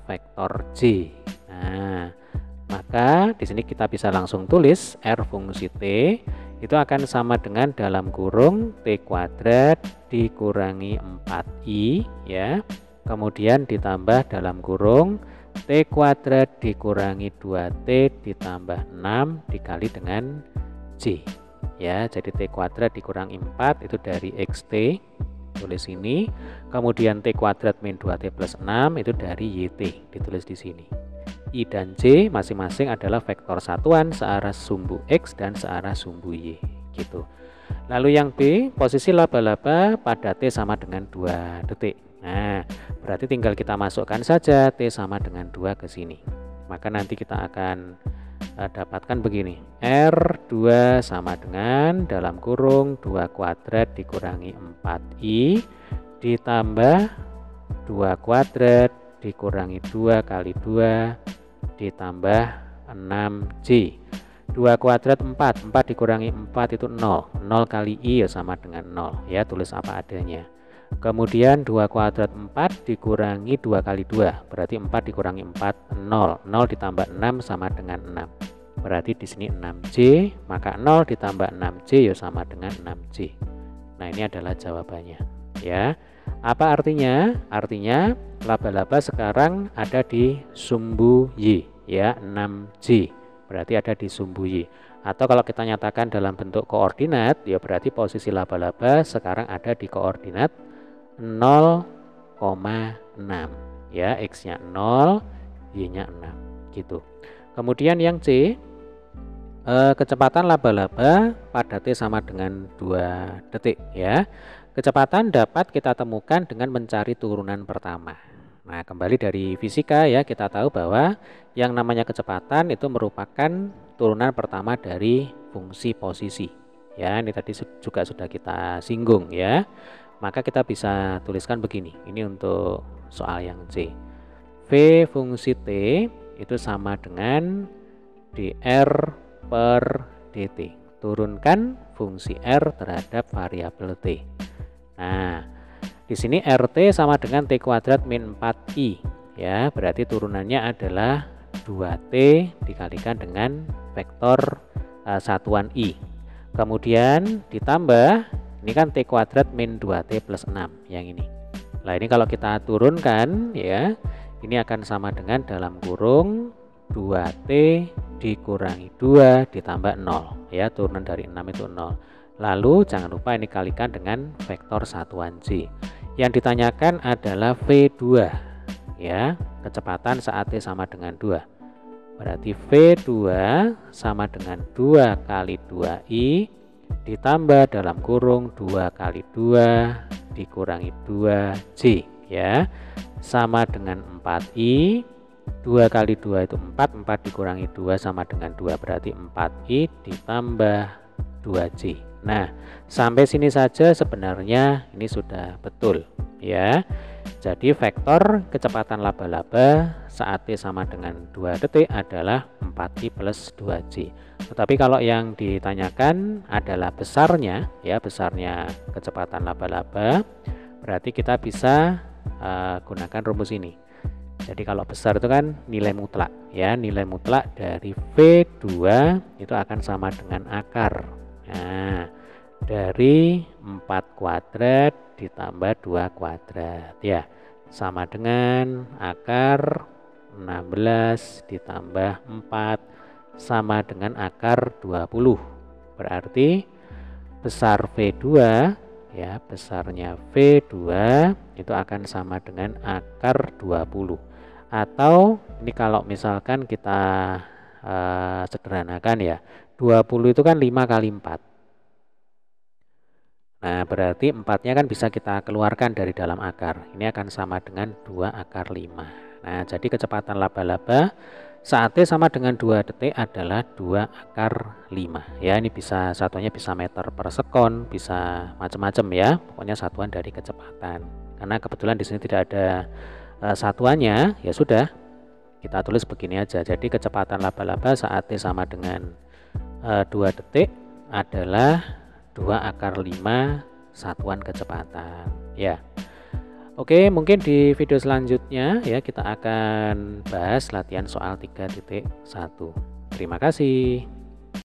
vektor J. Nah, maka di sini kita bisa langsung tulis R fungsi T itu akan sama dengan dalam kurung T kuadrat dikurangi 4I ya. Kemudian ditambah dalam kurung T kuadrat dikurangi 2T ditambah 6 dikali dengan J. ya. Jadi T kuadrat dikurangi 4 itu dari XT, tulis ini. Kemudian T kuadrat min 2T plus 6 itu dari YT, ditulis di sini. I dan J masing-masing adalah vektor satuan searah sumbu X dan searah sumbu Y, gitu. Lalu yang B, posisi laba-laba pada T sama dengan 2 detik. Nah, berarti tinggal kita masukkan saja T sama dengan 2 ke sini. Maka nanti kita akan dapatkan begini. R2 sama dengan dalam kurung 2 kuadrat dikurangi 4I ditambah 2 kuadrat dikurangi 2 kali 2 ditambah 6J. 2 kuadrat 4 dikurangi 4 itu 0. 0 kali I ya sama dengan 0, ya, tulis apa adanya. Kemudian 2 kuadrat 4 dikurangi 2 kali 2 berarti 4 dikurangi 4 0. 0 ditambah 6 sama dengan 6. Berarti di sini 6J, maka 0 ditambah 6J ya sama dengan 6J. Nah, ini adalah jawabannya, ya. Apa artinya? Artinya laba-laba sekarang ada di sumbu Y, ya, 6J. Berarti ada di sumbu Y. Atau kalau kita nyatakan dalam bentuk koordinat, ya berarti posisi laba-laba sekarang ada di koordinat 0,6, ya, X-nya 0, Y-nya 6, gitu. Kemudian yang C, kecepatan laba-laba pada T sama dengan 2 detik, ya. Kecepatan dapat kita temukan dengan mencari turunan pertama. Nah, kembali dari fisika, ya, kita tahu bahwa yang namanya kecepatan itu merupakan turunan pertama dari fungsi posisi. Ya, ini tadi juga sudah kita singgung, ya. Maka kita bisa tuliskan begini. Ini untuk soal yang C. V fungsi T itu sama dengan dr per dt. Turunkan fungsi R terhadap variabel T. Nah, di sini RT sama dengan T kuadrat min 4I, ya, berarti turunannya adalah 2T dikalikan dengan vektor satuan I. Kemudian ditambah, ini kan T kuadrat min 2T plus 6 yang ini. Nah, ini kalau kita turunkan, ya, ini akan sama dengan dalam kurung 2T dikurangi 2 ditambah 0, ya, turunan dari 6 itu 0. Lalu jangan lupa ini kalikan dengan vektor satuan J. Yang ditanyakan adalah V2, ya, kecepatan saat T sama dengan 2. Berarti V2 sama dengan 2 kali 2I ditambah dalam kurung 2 kali 2 dikurangi 2J, ya, sama dengan 4I. 2 kali 2 itu 4, 4 dikurangi 2 sama dengan 2, berarti 4I ditambah 2J. Nah, sampai sini saja sebenarnya ini sudah betul, ya. Jadi vektor kecepatan laba-laba saat T sama dengan 2 detik adalah 4I plus 2J. Tetapi kalau yang ditanyakan adalah besarnya, ya, besarnya kecepatan laba-laba, berarti kita bisa gunakan rumus ini. Jadi kalau besar itu kan nilai mutlak, ya, nilai mutlak dari V2 itu akan sama dengan akar. Nah, dari 4 kuadrat ditambah 2 kuadrat, ya, sama dengan akar 16 ditambah 4 sama dengan akar 20. Berarti besar V2, ya, besarnya V2 itu akan sama dengan akar 20. Atau ini kalau misalkan kita sederhanakan, ya, 20 itu kan 5 kali 4. Nah, berarti 4-nya kan bisa kita keluarkan dari dalam akar. Ini akan sama dengan 2 akar 5. Nah, jadi kecepatan laba-laba saat T sama dengan 2 detik adalah 2 akar 5. Ya, ini bisa satuannya bisa meter per sekon, bisa macam-macam, ya. Pokoknya satuan dari kecepatan. Karena kebetulan di sini tidak ada satuannya, ya sudah, kita tulis begini aja. Jadi kecepatan laba-laba saat T sama dengan 2 detik adalah 2 akar 5 satuan kecepatan, ya. Oke, mungkin di video selanjutnya, ya, kita akan bahas latihan soal 3.1. Terima kasih.